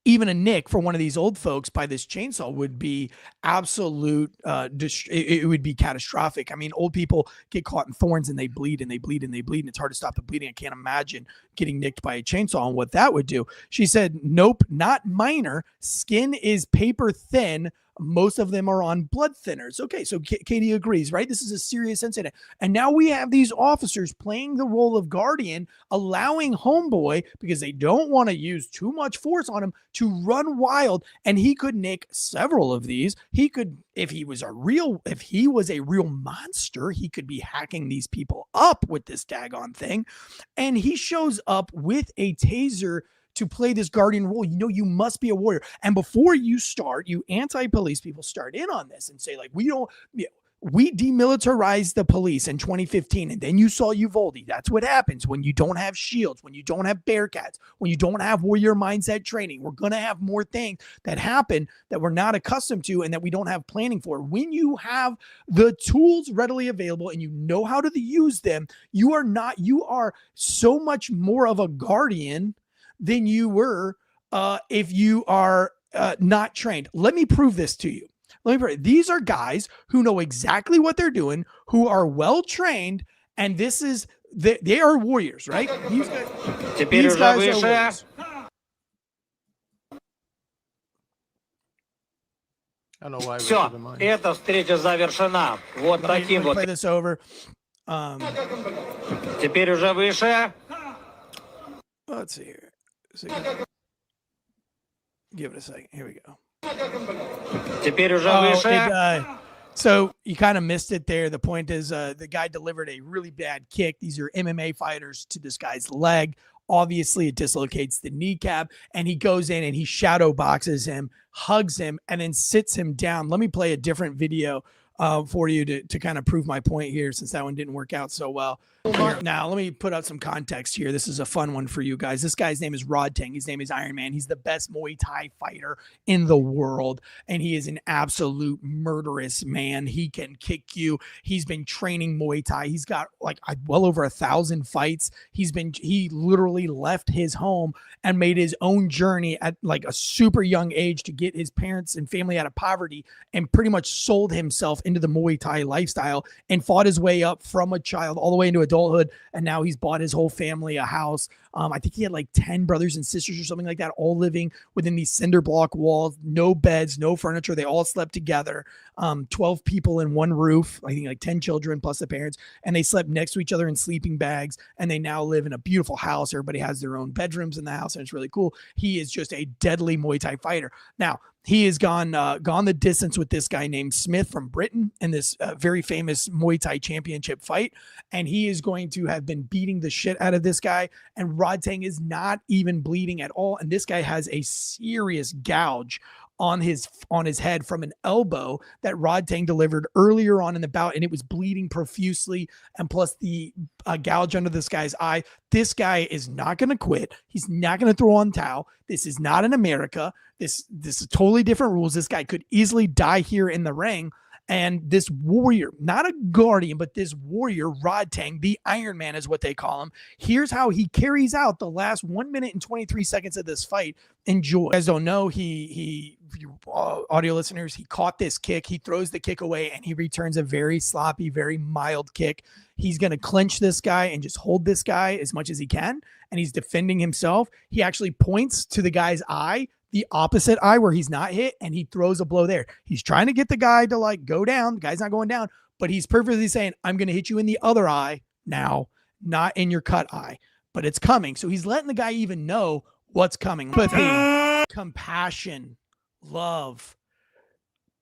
even a nick for one of these old folks by this chainsaw would be absolute, it would be catastrophic. I mean, old people get caught in thorns and they bleed and they bleed and they bleed, and it's hard to stop the bleeding. I can't imagine getting nicked by a chainsaw and what that would do. She said, nope, not minor. Skin is paper thin. Most of them are on blood thinners. Okay, so Katie agrees, right? This is a serious incident. And now we have these officers playing the role of guardian, allowing homeboy, because they don't want to use too much force on him, to run wild. And he could nick several of these. He could, if he was a real monster, he could be hacking these people up with this daggone thing. And he shows up with a taser to play this guardian role. You must be a warrior. And before you start, you anti-police people start in on this and say, like, we demilitarized the police in 2015. And then you saw Uvalde. That's what happens when you don't have shields, when you don't have Bearcats, when you don't have warrior mindset training. We're going to have more things that happen that we're not accustomed to and that we don't have planning for. When you have the tools readily available and you know how to use them, you are so much more of a guardian than you were if you are not trained. Let me prove this to you. These are guys who know exactly what they're doing, who are well trained, and they are warriors, right? These guys are warriors. I don't know why. Все, эта встреча завершена. Вот таким вот. Play this over. Теперь уже выше. Let's see here. Give it a second. Here we go. Теперь уже выше. So you kind of missed it there. The point is the guy delivered a really bad kick. These are MMA fighters to this guy's leg. Obviously, it dislocates the kneecap, and he goes in and he shadow boxes him, hugs him, and then sits him down. Let me play a different video for you to kind of prove my point here, since that one didn't work out so well. Now, let me put out some context here. This is a fun one for you guys. This guy's name is Rod Tang. His name is Iron Man. He's the best Muay Thai fighter in the world, and he is an absolute murderous man. He can kick you. He's been training Muay Thai. He's got like well over 1,000 fights. He literally left his home and made his own journey at like a super young age to get his parents and family out of poverty, and pretty much sold himself into the Muay Thai lifestyle and fought his way up from a child all the way into adulthood. And now he's bought his whole family a house. I think he had like 10 brothers and sisters or something like that, all living within these cinder block walls, no beds, no furniture. They all slept together. 12 people in one roof, I think like 10 children plus the parents, and they slept next to each other in sleeping bags. And they now live in a beautiful house. Everybody has their own bedrooms in the house, and it's really cool. He is just a deadly Muay Thai fighter. Now, he has gone the distance with this guy named Smith from Britain in this very famous Muay Thai championship fight. And he is going to have been beating the shit out of this guy. And Rod Tang is not even bleeding at all. And this guy has a serious gouge on his head from an elbow that Rod Tang delivered earlier on in the bout, and it was bleeding profusely. And plus the gouge under this guy's eye. This guy is not going to quit. He's not going to throw on towel. This is not in America. This is totally different rules. This guy could easily die here in the ring. And this warrior, not a guardian, but this warrior, Rod Tang, the Iron Man is what they call him. Here's how he carries out the last 1 minute and 23 seconds of this fight. Enjoy. You guys don't know, audio listeners, he caught this kick. He throws the kick away, and he returns a very sloppy, very mild kick. He's going to clinch this guy and just hold this guy as much as he can. And he's defending himself. He actually points to the guy's eye, the opposite eye where he's not hit, and he throws a blow there. He's trying to get the guy to like go down. The guy's not going down, but he's perfectly saying, I'm going to hit you in the other eye now, not in your cut eye, but it's coming. So he's letting the guy even know what's coming. Empathy, compassion, love.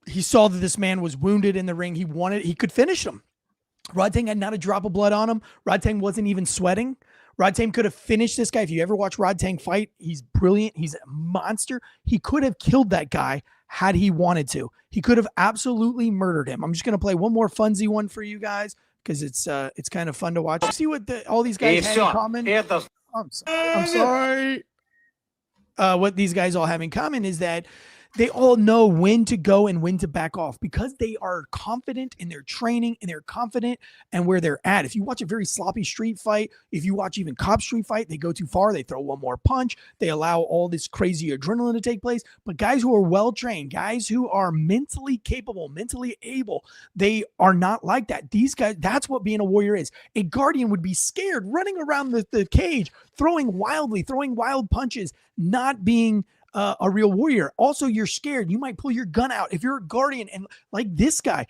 He saw that this man was wounded in the ring. He could finish him. Rod Tang had not a drop of blood on him. Rod Tang wasn't even sweating. Rod Tang could have finished this guy. If you ever watch Rod Tang fight, he's brilliant. He's a monster. He could have killed that guy had he wanted to. He could have absolutely murdered him. I'm just going to play one more funsy one for you guys because it's kind of fun to watch. See what all these guys have in common? I'm sorry. What these guys all have in common is that they all know when to go and when to back off because they are confident in their training and they're confident and where they're at. If you watch a very sloppy street fight, if you watch even cop street fight, they go too far. They throw one more punch. They allow all this crazy adrenaline to take place. But guys who are well-trained, guys who are mentally capable, mentally able, they are not like that. These guys, that's what being a warrior is. A guardian would be scared, running around the cage, throwing wildly, throwing wild punches, not being a real warrior. Also, you're scared. You might pull your gun out if you're a guardian. And like this guy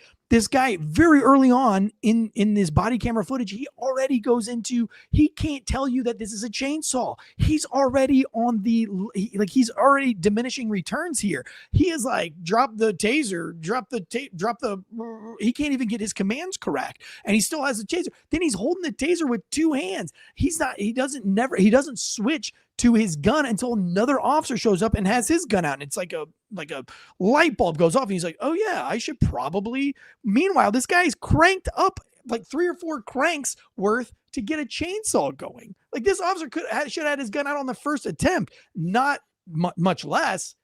very early on in this body camera footage, he already goes into, he can't tell you that this is a chainsaw. He's already on he's already diminishing returns here. He is like, drop the taser, he can't even get his commands correct. And he still has a taser. Then he's holding the taser with two hands. He doesn't switch to his gun until another officer shows up and has his gun out. And it's like a light bulb goes off and he's like, oh yeah, I should probably. Meanwhile, this guy's cranked up like 3 or 4 cranks worth to get a chainsaw going. Like this officer should have had his gun out on the first attempt, not much less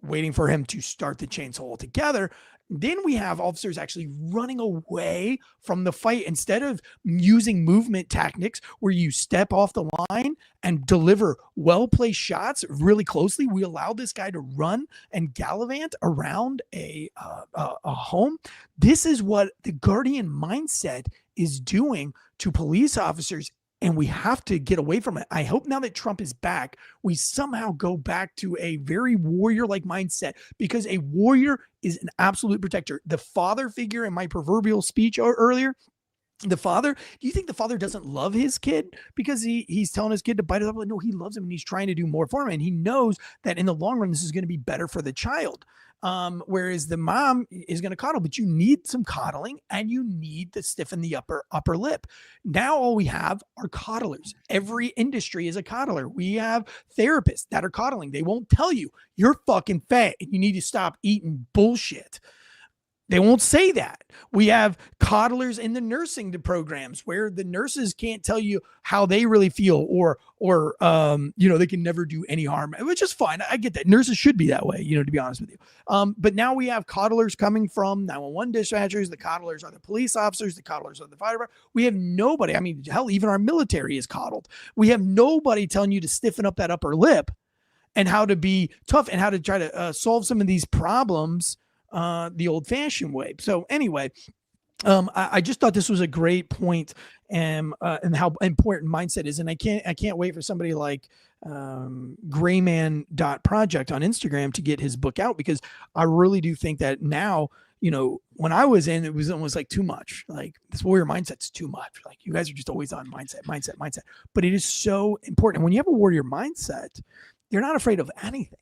waiting for him to start the chainsaw altogether. Then we have officers actually running away from the fight instead of using movement tactics where you step off the line and deliver well-placed shots really closely. We allow this guy to run and gallivant around a home. This is what the guardian mindset is doing to police officers. And we have to get away from it. I hope now that Trump is back, we somehow go back to a very warrior-like mindset because a warrior is an absolute protector. The father figure in my proverbial speech earlier, the father, do you think the father doesn't love his kid because he's telling his kid to bite it up? No, he loves him and he's trying to do more for him. And he knows that in the long run, this is going to be better for the child. Whereas the mom is going to coddle, but you need some coddling and you need to stiffen the upper lip. Now all we have are coddlers. Every industry is a coddler. We have therapists that are coddling. They won't tell you you're fucking fat and you need to stop eating bullshit. They won't say that. We have coddlers in the nursing programs where the nurses can't tell you how they really feel, or they can never do any harm, which is fine. I get that. Nurses should be that way, to be honest with you. But now we have coddlers coming from 911 dispatchers. The coddlers are the police officers. The coddlers are the fire. We have nobody. I mean, hell, even our military is coddled. We have nobody telling you to stiffen up that upper lip and how to be tough and how to try to solve some of these problems the old-fashioned way. So anyway, I just thought this was a great point, and how important mindset is. And I can't wait for somebody like Grayman.project on Instagram to get his book out, because I really do think that now, when I was in, it was almost like too much. Like, this warrior mindset's too much. Like, you guys are just always on mindset. But it is so important. When you have a warrior mindset, you're not afraid of anything.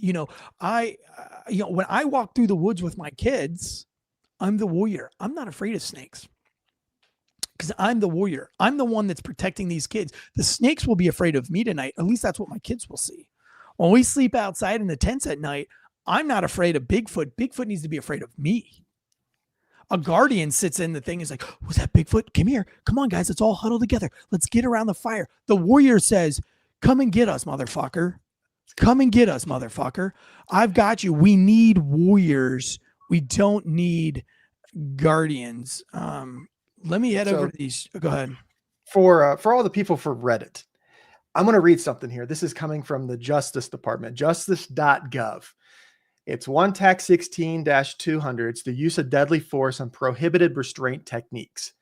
When I walk through the woods with my kids, I'm the warrior. I'm not afraid of snakes because I'm the warrior. I'm the one that's protecting these kids. The snakes will be afraid of me tonight. At least that's what my kids will see. When we sleep outside in the tents at night, I'm not afraid of Bigfoot. Bigfoot needs to be afraid of me. A guardian sits in the thing and is like, was that Bigfoot? Come here. Come on, guys. Let's all huddle together. Let's get around the fire. The warrior says, come and get us, motherfucker. Come and get us, motherfucker. I've got you. We need warriors. We don't need guardians. Let me head over to these. Go ahead. For all the people for Reddit, I'm going to read something here. This is coming from the Justice Department, justice.gov. It's 1 Tac 16-200. It's the use of deadly force and prohibited restraint techniques.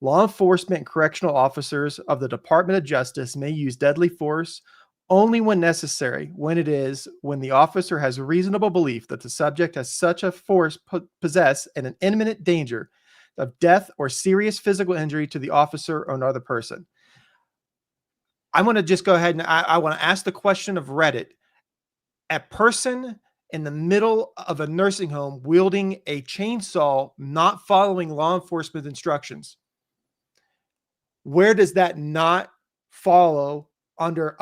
Law enforcement and correctional officers of the Department of Justice may use deadly force only when necessary, when the officer has reasonable belief that the subject has such a force possess and an imminent danger of death or serious physical injury to the officer or another person. I'm going to just go ahead and I want to ask the question of Reddit. A person in the middle of a nursing home wielding a chainsaw, not following law enforcement instructions. Where does that not follow under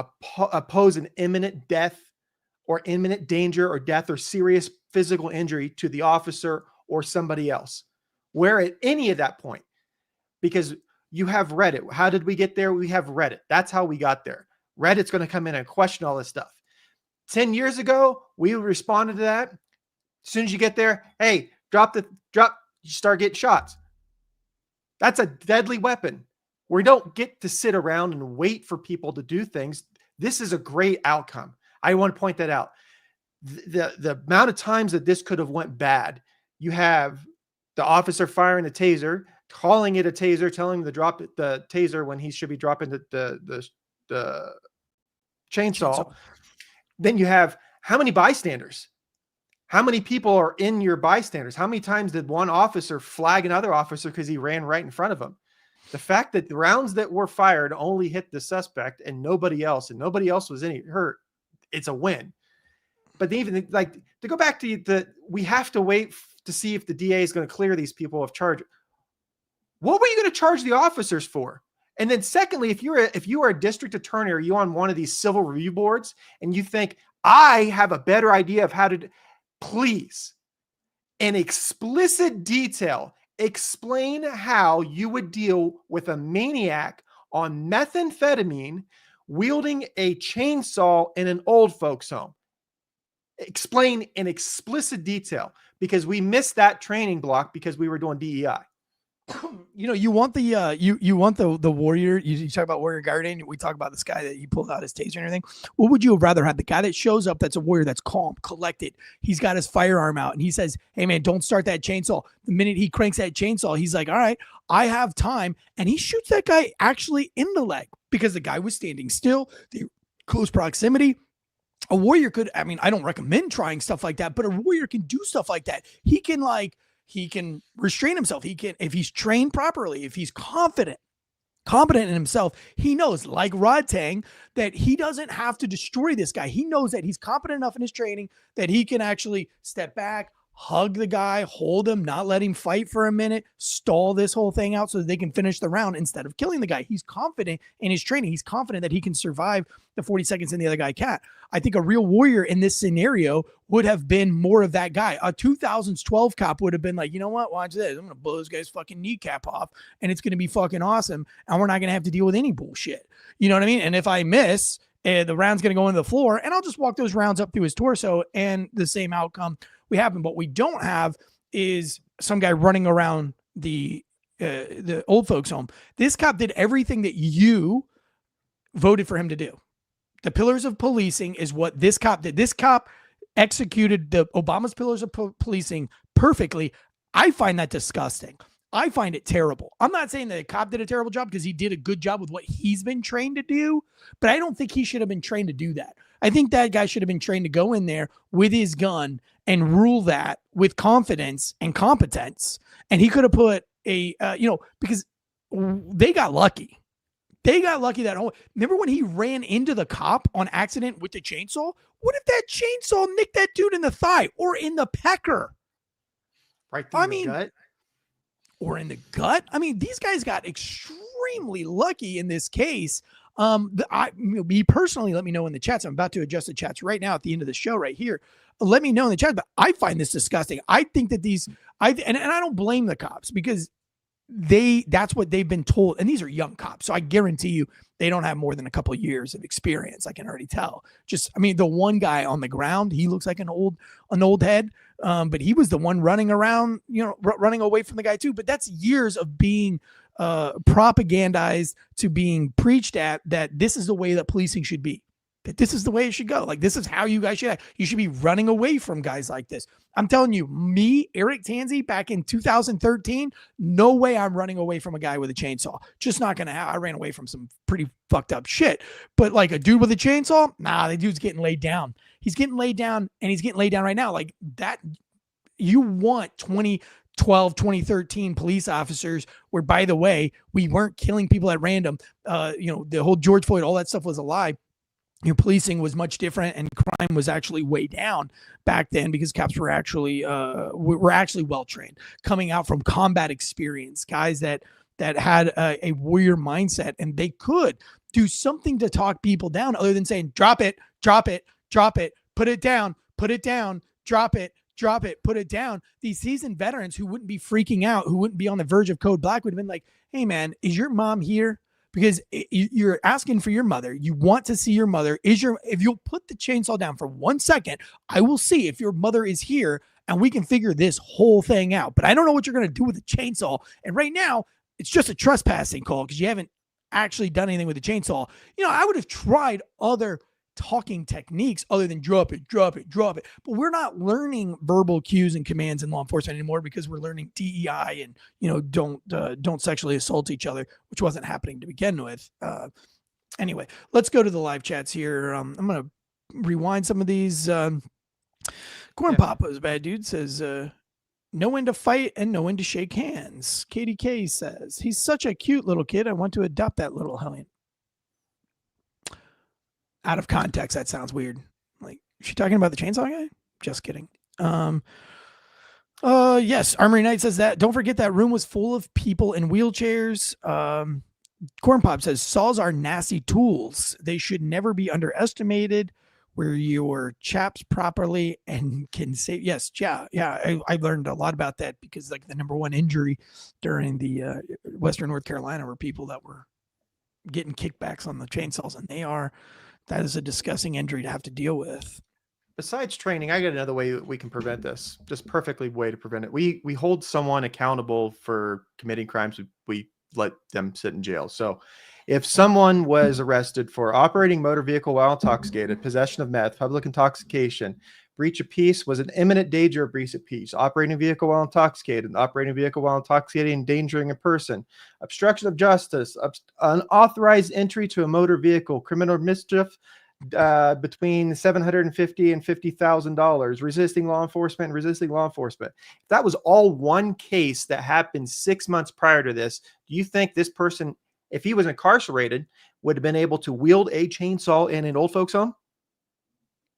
oppose an imminent death or imminent danger or death or serious physical injury to the officer or somebody else? Where at any of that point? Because you have Reddit. How did we get there? We have Reddit. That's how we got there. Reddit's going to come in and question all this stuff. 10 years ago, we responded to that. As soon as you get there, hey, drop, you start getting shots. That's a deadly weapon. We don't get to sit around and wait for people to do things. This is a great outcome. I want to point that out. The amount of times that this could have went bad, you have the officer firing a taser, calling it a taser, telling him to drop the taser when he should be dropping the chainsaw. Then you have how many bystanders? How many people are in your bystanders? How many times did one officer flag another officer because he ran right in front of him? The fact that the rounds that were fired only hit the suspect and nobody else was any hurt, it's a win. But even like to go back to we have to wait to see if the DA is going to clear these people of charge. What were you going to charge the officers for? And then secondly, if you are a district attorney or you on one of these civil review boards and you think I have a better idea of how to, please, in explicit detail, explain how you would deal with a maniac on methamphetamine wielding a chainsaw in an old folks home. Explain in explicit detail, because we missed that training block because we were doing DEI. You want the you want the warrior. You talk about warrior guardian. We talk about this guy that he pulled out his taser and everything. What would you have rather had? The guy that shows up that's a warrior, that's calm, collected. He's got his firearm out and he says, "Hey man, don't start that chainsaw." The minute he cranks that chainsaw, he's like, "All right, I have time," and he shoots that guy actually in the leg because the guy was standing still. The close proximity. A warrior could. I mean, I don't recommend trying stuff like that, but a warrior can do stuff like that. He can restrain himself. He can, if he's trained properly, if he's competent in himself, he knows, like Rod Tang, that he doesn't have to destroy this guy. He knows that he's competent enough in his training that he can actually step back, hug the guy, hold him, not let him fight for a minute, stall this whole thing out so that they can finish the round instead of killing the guy. He's confident in his training. He's confident that he can survive the 40 seconds and the other guy can't. I think a real warrior in this scenario would have been more of that guy. A 2012 cop would have been like, you know what? Watch this. I'm going to blow this guy's fucking kneecap off and it's going to be fucking awesome. And we're not going to have to deal with any bullshit. You know what I mean? And if I miss, the round's going to go into the floor and I'll just walk those rounds up through his torso and the same outcome we have. But what we don't have is some guy running around the old folks home. This cop did everything that you voted for him to do. The pillars of policing is what this cop did. This cop executed the Obama's pillars of policing perfectly. I find that disgusting. I find it terrible. I'm not saying that the cop did a terrible job because he did a good job with what he's been trained to do, but I don't think he should have been trained to do that. I think that guy should have been trained to go in there with his gun and rule that with confidence and competence. And he could have put because they got lucky. They got lucky that whole. Remember when he ran into the cop on accident with the chainsaw? What if that chainsaw nicked that dude in the thigh or in the pecker? Right through the gut. Or in the gut. I mean, these guys got extremely lucky in this case. Me personally, let me know in the chats. I'm about to adjust the chats right now at the end of the show right here. Let me know in the chat, but I find this disgusting. I think that and I don't blame the cops because that's what they've been told. And these are young cops. So I guarantee you they don't have more than a couple of years of experience. I can already tell. The one guy on the ground, he looks like an old head. But he was the one running around, running away from the guy too. But that's years of being propagandized to being preached at that this is the way that policing should be. That this is the way it should go. Like, this is how you guys should act. You should be running away from guys like this. I'm telling you, me, Eric Tansey, back in 2013, no way I'm running away from a guy with a chainsaw. Just not going to happen. I ran away from some pretty fucked up shit. But like a dude with a chainsaw, nah, the dude's getting laid down. He's getting laid down, and he's getting laid down right now. Like that, you want 2012, 2013 police officers where, by the way, we weren't killing people at random. The whole George Floyd, all that stuff was a lie. Your policing was much different, and crime was actually way down back then because cops were actually well trained, coming out from combat experience, guys that had a warrior mindset, and they could do something to talk people down other than saying drop it, drop it, drop it, put it down, drop it, put it down. These seasoned veterans who wouldn't be freaking out, who wouldn't be on the verge of code black, would have been like, hey man, is your mom here? Because you're asking for your mother. You want to see your mother. If you'll put the chainsaw down for 1 second, I will see if your mother is here and we can figure this whole thing out. But I don't know what you're going to do with the chainsaw. And right now, it's just a trespassing call because you haven't actually done anything with the chainsaw. I would have tried other talking techniques other than drop it. But we're not learning verbal cues and commands in law enforcement anymore because we're learning DEI and, don't sexually assault each other, which wasn't happening to begin with. Anyway, let's go to the live chats here. I'm going to rewind some of these. Corn Papa's bad dude says, know when to fight and know when to shake hands. Katie K says, he's such a cute little kid. I want to adopt that little hellion. Out of context, that sounds weird. Like, is she talking about the chainsaw guy? Just kidding. Yes, Armory Knight says that. Don't forget that room was full of people in wheelchairs. Corn Pop says saws are nasty tools. They should never be underestimated. Where your chaps properly and can save. Yes, yeah. I learned a lot about that because like the number one injury during the Western North Carolina were people that were getting kickbacks on the chainsaws, and that is a disgusting injury to have to deal with. Besides training, I got another way we can prevent this. Just perfectly way to prevent it. We hold someone accountable for committing crimes. We let them sit in jail. So if someone was arrested for operating motor vehicle while intoxicated, possession of meth, public intoxication, breach of peace, was an imminent danger of breach of peace, operating vehicle while intoxicated, endangering a person, obstruction of justice, unauthorized entry to a motor vehicle, criminal mischief, between $750 and $50,000, resisting law enforcement. If that was all one case that happened 6 months prior to this, do you think this person, if he was incarcerated, would have been able to wield a chainsaw in an old folks home?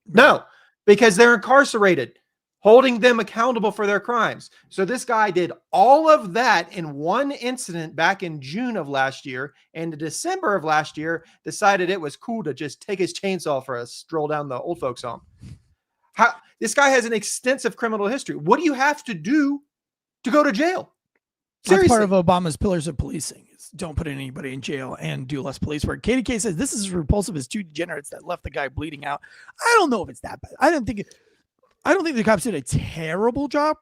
No, because they're incarcerated. holding them accountable for their crimes. So this guy did all of that in one incident back in June of last year, and in December of last year decided it was cool to just take his chainsaw for a stroll down the old folks home. This guy has an extensive criminal history. What do you have to do to go to jail? That's Seriously. part of Obama's pillars of policing. Is don't put anybody in jail and do less police work. KDK says this is as repulsive as two degenerates that left the guy bleeding out. I don't know if it's that bad. I don't think the cops did a terrible job.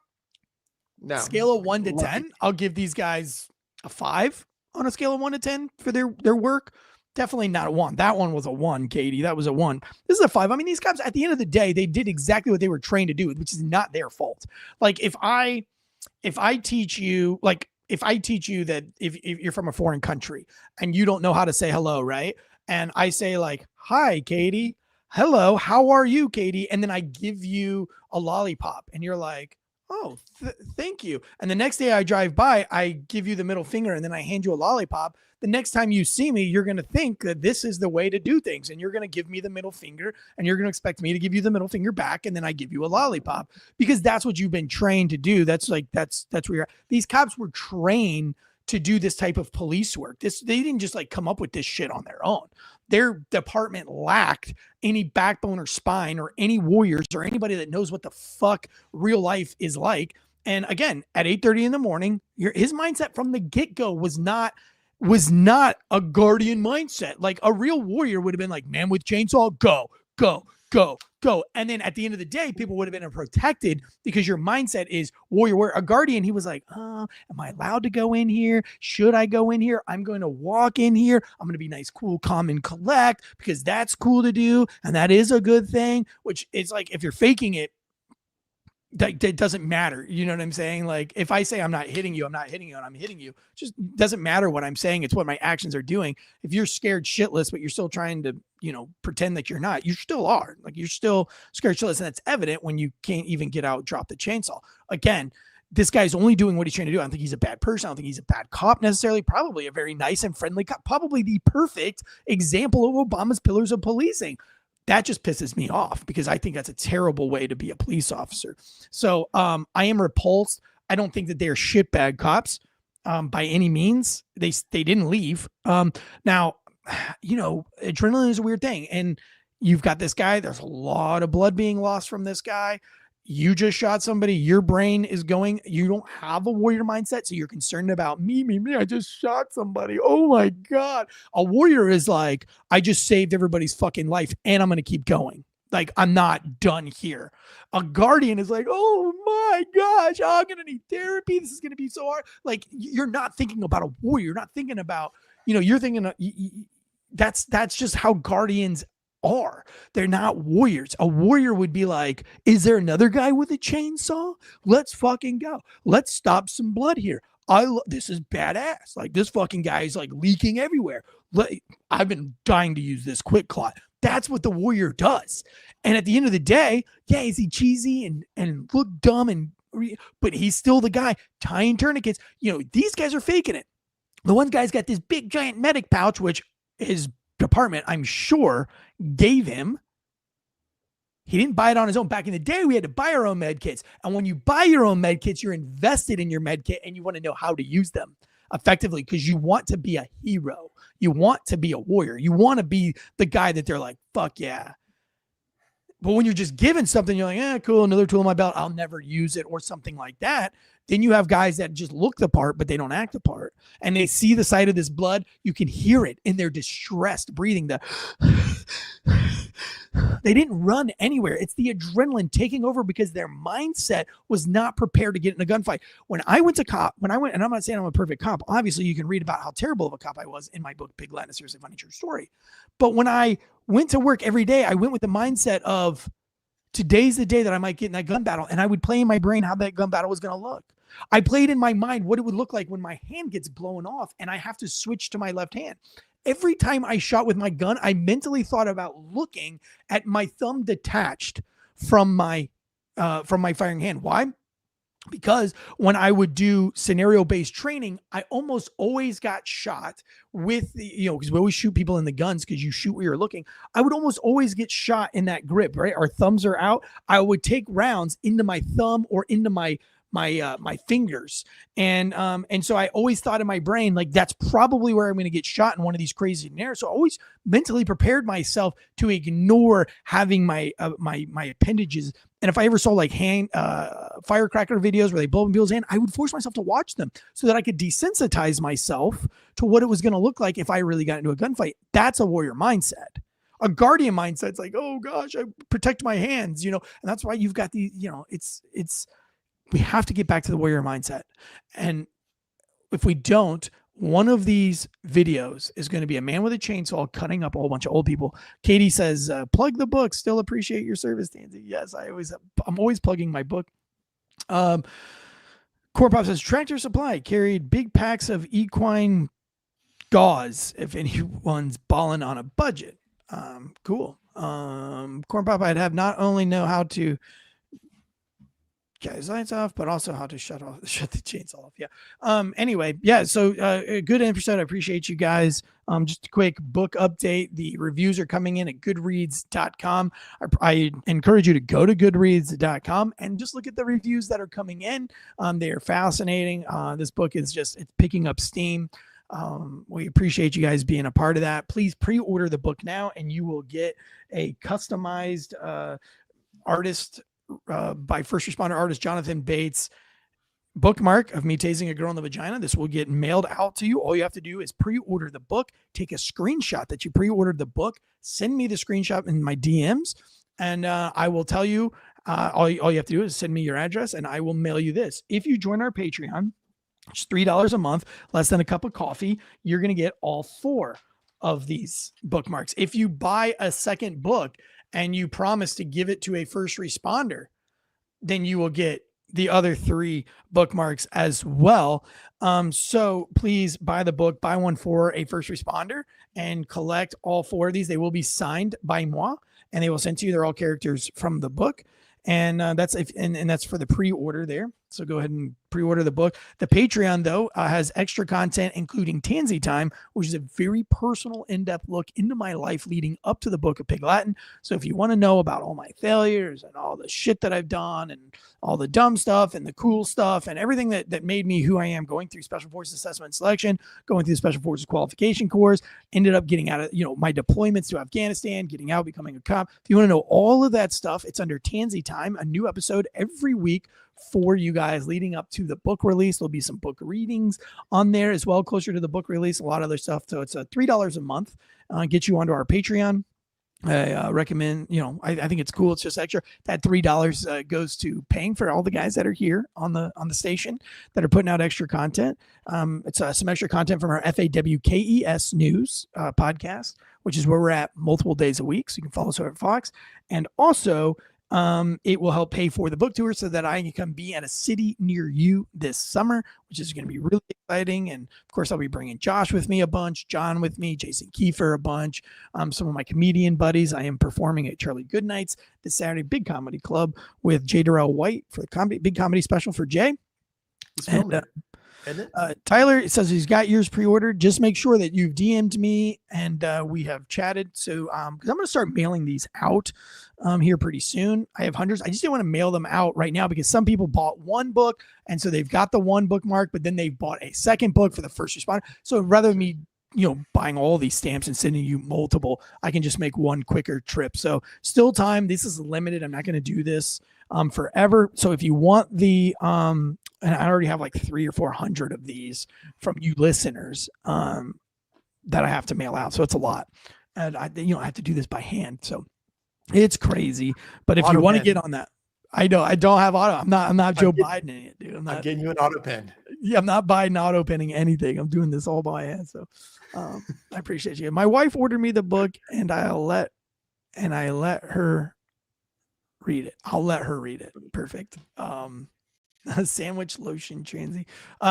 No. Scale of 1 to 10, I'll give these guys a 5 on a scale of 1 to 10 for their work. Definitely not a 1. That one was a 1, Katie. That was a 1. This is a 5. I mean, these cops, at the end of the day, they did exactly what they were trained to do, which is not their fault. Like if I teach you, that if you're from a foreign country and you don't know how to say hello, right? And I say like, hi, Katie. Hello, how are you, Katie? And then I give you a lollipop and you're like, oh, thank you. And the next day I drive by, I give you the middle finger and then I hand you a lollipop. The next time you see me, you're going to think that this is the way to do things. And you're going to give me the middle finger and you're going to expect me to give you the middle finger back. And then I give you a lollipop because that's what you've been trained to do. That's where you're at. These cops were trained to do this type of police work. They didn't just like come up with this shit on their own. Their department lacked any backbone or spine or any warriors or anybody that knows what the fuck real life is like. And again, at 8:30 in the morning, his mindset from the get-go was not a guardian mindset. Like a real warrior would have been like, man with chainsaw, go, go, go, go. And then at the end of the day, people would have been protected because your mindset is warrior. Where a guardian, he was like, am I allowed to go in here? Should I go in here? I'm going to walk in here. I'm going to be nice, cool, calm, and collect because that's cool to do. And that is a good thing, which is like, if you're faking it, that doesn't matter. You know what I'm saying? Like if I say I'm not hitting you, I'm not hitting you, and I'm hitting you, it just doesn't matter what I'm saying. It's what my actions are doing. If you're scared shitless, but you're still trying to, pretend that you're not, you still are. Like you're still scared shitless. And that's evident when you can't even get out, drop the chainsaw. Again, this guy's only doing what he's trying to do. I don't think he's a bad person. I don't think he's a bad cop necessarily. Probably a very nice and friendly cop. Probably the perfect example of Obama's pillars of policing. That just pisses me off because I think that's a terrible way to be a police officer. So I am repulsed. I don't think that they're shitbag cops by any means. They didn't leave. Now, adrenaline is a weird thing. And you've got this guy. There's a lot of blood being lost from this guy. You just shot somebody. Your brain is going. You don't have a warrior mindset. So you're concerned about me. I just shot somebody. Oh my God. A warrior is like, I just saved everybody's fucking life and I'm going to keep going. Like, I'm not done here. A guardian is like, oh my gosh, I'm going to need therapy. This is going to be so hard. Like, you're not thinking about a warrior. You're not thinking about, you're thinking that's just how guardians are. They're not warriors. A warrior would be like, is there another guy with a chainsaw? Let's fucking go. Let's stop some blood here. This is badass. Like this fucking guy is like leaking everywhere. I've been dying to use this quick clot. That's what the warrior does. And at the end of the day, yeah, is he cheesy and look dumb but he's still the guy tying tourniquets. These guys are faking it. The one guy's got this big giant medic pouch, which his department, I'm sure, gave him. He didn't buy it on his own. Back in the day, we had to buy our own med kits. And when you buy your own med kits, you're invested in your med kit and you want to know how to use them effectively because you want to be a hero. You want to be a warrior. You want to be the guy that they're like, fuck yeah. But when you're just given something, you're like, cool, another tool in my belt, I'll never use it or something like that. Then you have guys that just look the part, but they don't act the part. And they see the sight of this blood. You can hear it in their distressed breathing. They didn't run anywhere. It's the adrenaline taking over because their mindset was not prepared to get in a gunfight. When I went, and I'm not saying I'm a perfect cop. Obviously, you can read about how terrible of a cop I was in my book, Big Latin, a seriously funny true story. But when I went to work every day, I went with the mindset of today's the day that I might get in that gun battle. And I would play in my brain how that gun battle was going to look. I played in my mind what it would look like when my hand gets blown off and I have to switch to my left hand. Every time I shot with my gun, I mentally thought about looking at my thumb detached from my firing hand. Why? because when I would do scenario-based training, I almost always got shot with the, because we always shoot people in the guns because you shoot where you're looking. I would almost always get shot in that grip, right? Our thumbs are out. I would take rounds into my thumb or into my fingers. And so I always thought in my brain, like, that's probably where I'm going to get shot in one of these crazy scenarios. So I always mentally prepared myself to ignore having my appendages. And if I ever saw like firecracker videos where they blow up people's hand, I would force myself to watch them so that I could desensitize myself to what it was going to look like if I really got into a gunfight. That's a warrior mindset. A guardian mindset's like, oh gosh, I protect my hands, and that's why you've got the, we have to get back to the warrior mindset. And if we don't, one of these videos is going to be a man with a chainsaw cutting up a whole bunch of old people. Katie says, plug the book. Still appreciate your service, Tansey. Yes, I'm always plugging my book. Corn Pop says, Tractor Supply carried big packs of equine gauze if anyone's balling on a budget. Cool. Corn Pop, I'd have not only know how to get his lights off, but also how to shut the chainsaw off. Yeah. Anyway, yeah. So a good episode. I appreciate you guys. Just a quick book update. The reviews are coming in at goodreads.com. I encourage you to go to goodreads.com and just look at the reviews that are coming in. They are fascinating. This book is it's picking up steam. We appreciate you guys being a part of that. Please pre-order the book now and you will get a customized artist by first responder artist Jonathan Bates bookmark of me tasing a girl in the vagina. This will get mailed out to you. All you have to do is pre-order the book, take a screenshot that you pre-ordered the book, send me the screenshot in my DMs, and I will tell you, all you have to do is send me your address and I will mail you this. If you join our Patreon, it's $3 a month, less than a cup of coffee, you're going to get all 4 of these bookmarks. If you buy a second book and you promise to give it to a first responder, then you will get the other 3 bookmarks as well. So please buy the book, buy one for a first responder, and collect all 4 of these. They will be signed by moi, and they will send to you. They're all characters from the book. And that's that's for the pre-order there. So go ahead and pre-order the book. The Patreon, though, has extra content, including Tansey Time, which is a very personal, in-depth look into my life leading up to the Book of Pig Latin. So if you want to know about all my failures and all the shit that I've done and all the dumb stuff and the cool stuff and everything that made me who I am, going through Special Forces Assessment and Selection, going through the Special Forces Qualification course, ended up getting out of, my deployments to Afghanistan, getting out, becoming a cop. If you want to know all of that stuff, it's under Tansey Time, a new episode every week for you guys leading up to the book release. There'll be some book readings on there as well, closer to the book release, a lot of other stuff. So it's $3 a month, get you onto our Patreon. I recommend, I think it's cool. It's just extra. That $3 goes to paying for all the guys that are here on the station that are putting out extra content. It's some extra content from our FAWKES News podcast, which is where we're at multiple days a week. So you can follow us over at Fox. And also, it will help pay for the book tour so that I can come be at a city near you this summer, which is going to be really exciting. And of course, I'll be bringing Josh with me a bunch, John with me, Jason Kiefer a bunch, some of my comedian buddies. I am performing at Charlie Goodnight's this Saturday, Big Comedy Club, with J. Darrell White for the big comedy special for Jay. And, Tyler says he's got yours pre-ordered. Just make sure that you've DM'd me and we have chatted. So because I'm going to start mailing these out here pretty soon. I have hundreds. I just didn't want to mail them out right now because some people bought one book and so they've got the one bookmark, but then they've bought a second book for the first responder. So rather than me buying all these stamps and sending you multiple, I can just make one quicker trip. So still time. This is limited. I'm not going to do this forever. So if you want the and I already have like 300 or 400 of these from you listeners that I have to mail out. So it's a lot. And I have to do this by hand. So it's crazy. But if you want to get on that, I don't have auto. I'm not Joe Biden in it, dude. I'm getting you an auto pen. Yeah, I'm not Biden auto penning anything. I'm doing this all by hand. So I appreciate you. My wife ordered me the book and I let her read it. I'll let her read it. Perfect. Sandwich lotion, Transy.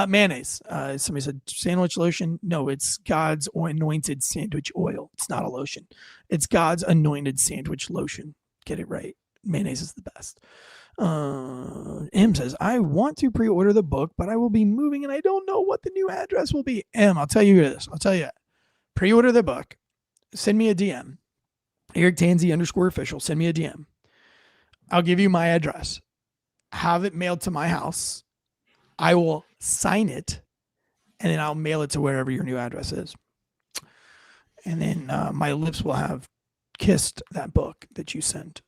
Mayonnaise. Somebody said sandwich lotion. No, it's God's anointed sandwich oil. It's not a lotion. It's God's anointed sandwich lotion. Get it right. Mayonnaise is the best. M says, I want to pre-order the book, but I will be moving and I don't know what the new address will be. M, I'll tell you this. I'll tell you. Pre-order the book. Send me a DM. Eric Tansey _official. Send me a DM. I'll give you my address. Have it mailed to my house. I will sign it, and then I'll mail it to wherever your new address is. And then my lips will have kissed that book that you sent.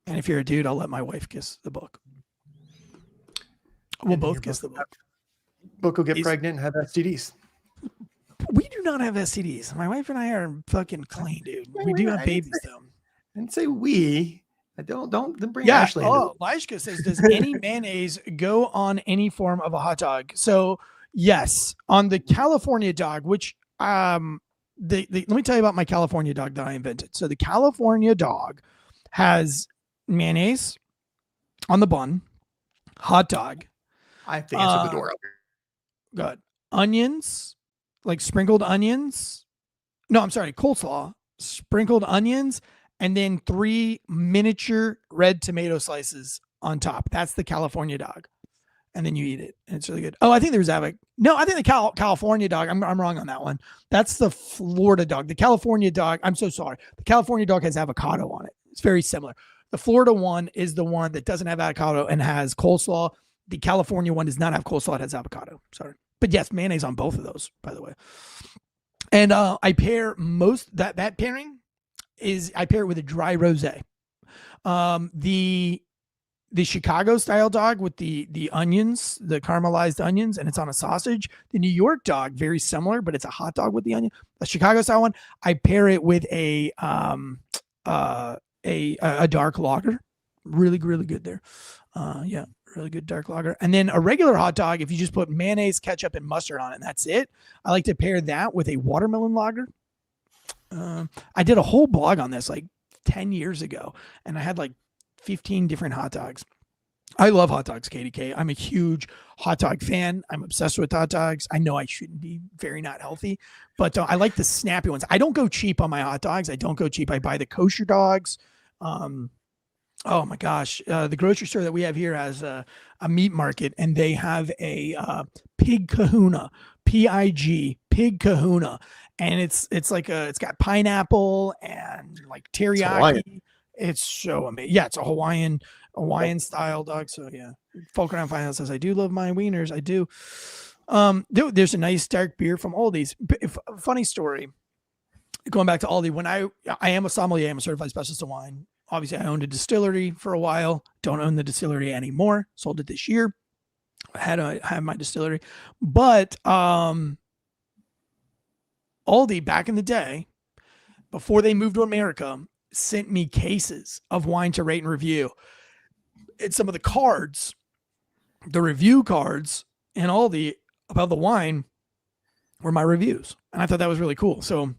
And if you're a dude, I'll let my wife kiss the book. We'll both kiss the book. Book will get pregnant and have STDs. We do not have STDs. My wife and I are fucking clean, dude. We do have babies, though. And say we. Don't bring Ashley. Oh, Lashka says, does any mayonnaise go on any form of a hot dog? So yes, on the California dog, which let me tell you about my California dog that I invented. So the California dog has mayonnaise on the bun, hot dog. I have to answer the door. Good. Onions, like sprinkled onions. No, I'm sorry, coleslaw, sprinkled onions, and then 3 miniature red tomato slices on top. That's the California dog. And then you eat it, and it's really good. Oh, I think there's avocado. No, I think the California dog. I'm wrong on that one. That's the Florida dog. The California dog. I'm so sorry. The California dog has avocado on it. It's very similar. The Florida one is the one that doesn't have avocado and has coleslaw. The California one does not have coleslaw. It has avocado. Sorry, but yes, mayonnaise on both of those, by the way. And I pair that pairing is I pair it with a dry rosé. The Chicago style dog with the onions, the caramelized onions, and it's on a sausage. The New York dog, very similar, but it's a hot dog with the onion. The Chicago style one, I pair it with a dark lager. Really, really good there. Yeah, really good dark lager. And then a regular hot dog, if you just put mayonnaise, ketchup, and mustard on it, and that's it. I like to pair that with a watermelon lager. I did a whole blog on this like 10 years ago, and I had like 15 different hot dogs. I love hot dogs, KDK. I'm a huge hot dog fan. I'm obsessed with hot dogs. I know I shouldn't be, very not healthy, but I like the snappy ones. I don't go cheap on my hot dogs. I don't go cheap. I buy the kosher dogs. Oh my gosh. The grocery store that we have here has a meat market, and they have a pig kahuna, PIG, pig kahuna. And it's like it's got pineapple and like teriyaki. It's so amazing. Yeah, it's a Hawaiian style dog. So yeah, folk around Final says, I do love my wieners. I do. There's a nice dark beer from Aldi's. Funny story. Going back to Aldi, when I am a sommelier, I'm a certified specialist in wine. Obviously, I owned a distillery for a while. Don't own the distillery anymore. Sold it this year. I had my distillery, but Aldi back in the day, before they moved to America, sent me cases of wine to rate and review. And some of the cards, the review cards and Aldi about the wine were my reviews. And I thought that was really cool. So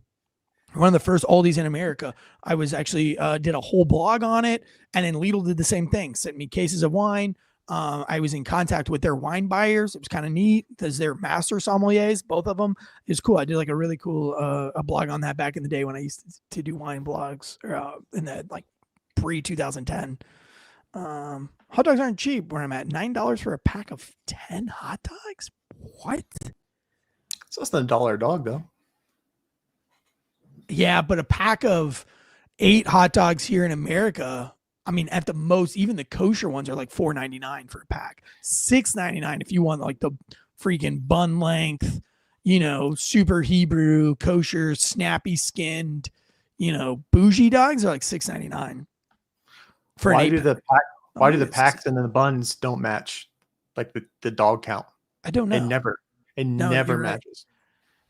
one of the first Aldi's in America, I was actually did a whole blog on it. And then Lidl did the same thing, sent me cases of wine. I was in contact with their wine buyers. It was kind of neat because they're master sommeliers, both of them. It was cool. I did like a really cool a blog on that back in the day when I used to do wine blogs in the like pre-2010. Hot dogs aren't cheap where I'm at. $9 for a pack of 10 hot dogs? What? It's less than $1 a dog, though. Yeah, but a pack of 8 hot dogs here in America, I mean, at the most, even the kosher ones are like $4.99 for a pack. $6.99 if you want like the freaking bun length, super Hebrew, kosher, snappy skinned, bougie dogs are like $6.99. Why do the packs and then the buns don't match like the dog count? I don't know. It never matches. Right.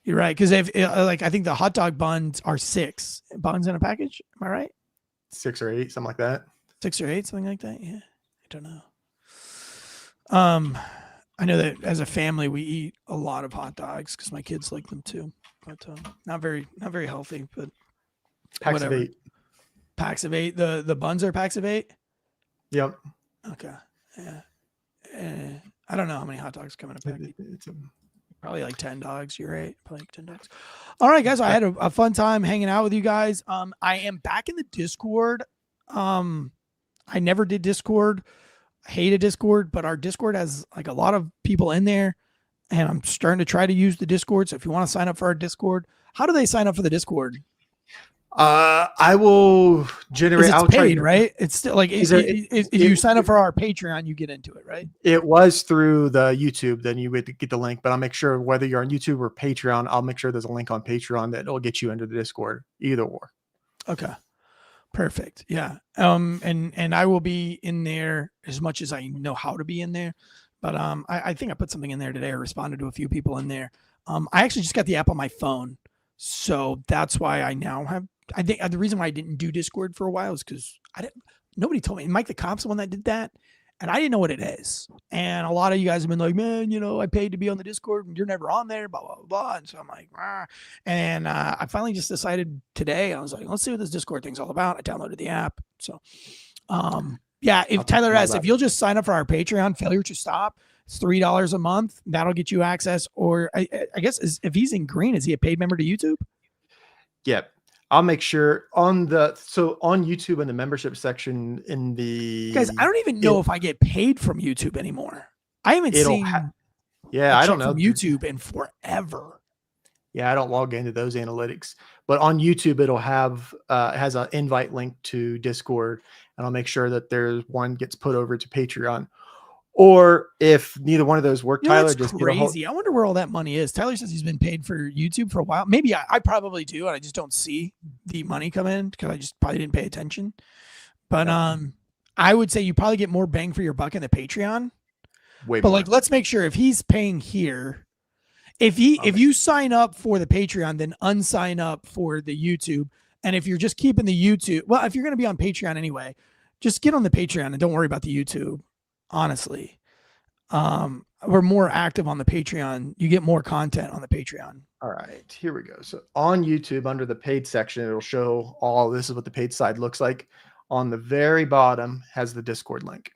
You're right, because if I think the hot dog buns are 6 buns in a package. Am I right? 6 or 8, something like that. 6 or 8, something like that. Yeah, I don't know. I know that as a family we eat a lot of hot dogs because my kids like them too, but not very healthy. But packs whatever. of 8. Packs of 8. The buns are packs of 8. Yep. Okay. Yeah. I don't know how many hot dogs come in a pack. Probably like 10 dogs. You're right. Probably like 10 dogs. All right, guys. I had a fun time hanging out with you guys. I am back in the Discord. I never did Discord. I hated Discord, but our Discord has like a lot of people in there, and I'm starting to try to use the Discord. So if you want to sign up for our Discord, how do they sign up for the Discord? I will generate. It's I'll paid, try, right? It's still like if you sign up for our Patreon, you get into it, right? It was through the YouTube, then you would get the link. But I'll make sure whether you're on YouTube or Patreon, I'll make sure there's a link on Patreon that will get you into the Discord. Either or. Okay. Perfect. Yeah. And I will be in there as much as I know how to be in there. But I think I put something in there today. I responded to a few people in there. I actually just got the app on my phone. So that's why I now have, I think the reason why I didn't do Discord for a while is because nobody told me. Mike the Cop's the one that did that. And I didn't know what it is. And a lot of you guys have been like, man, you know, I paid to be on the Discord and you're never on there, blah, blah, blah. And so I'm like, ah. And I finally just decided today, I was like, let's see what this Discord thing's all about. I downloaded the app. So, yeah, if Tyler S., if you'll just sign up for our Patreon, Failure to Stop, it's $3 a month. That'll get you access. Or I guess if he's in green, is he a paid member to YouTube? Yep. I'll make sure on YouTube in the membership section in the guys, I don't even know if I get paid from YouTube anymore. I haven't seen I don't know from YouTube in forever. Yeah, I don't log into those analytics, but on YouTube it'll have it has an invite link to Discord, and I'll make sure that there's one gets put over to Patreon. Or if neither one of those work, you know, Tyler, just crazy. I wonder where all that money is. Tyler says he's been paid for YouTube for a while. Maybe I probably do, and I just don't see the money come in because I just probably didn't pay attention. But I would say you probably get more bang for your buck in the Patreon. Way more. Like, let's make sure if he's paying here, if you sign up for the Patreon, then unsign up for the YouTube. And if you're just keeping the YouTube, well, if you're going to be on Patreon anyway, just get on the Patreon and don't worry about the YouTube. Honestly, we're more active on the Patreon. You get more content on the Patreon. All right, here we go. So on YouTube, under the paid section, it'll show all this is what the paid side looks like. On the very bottom has the Discord link.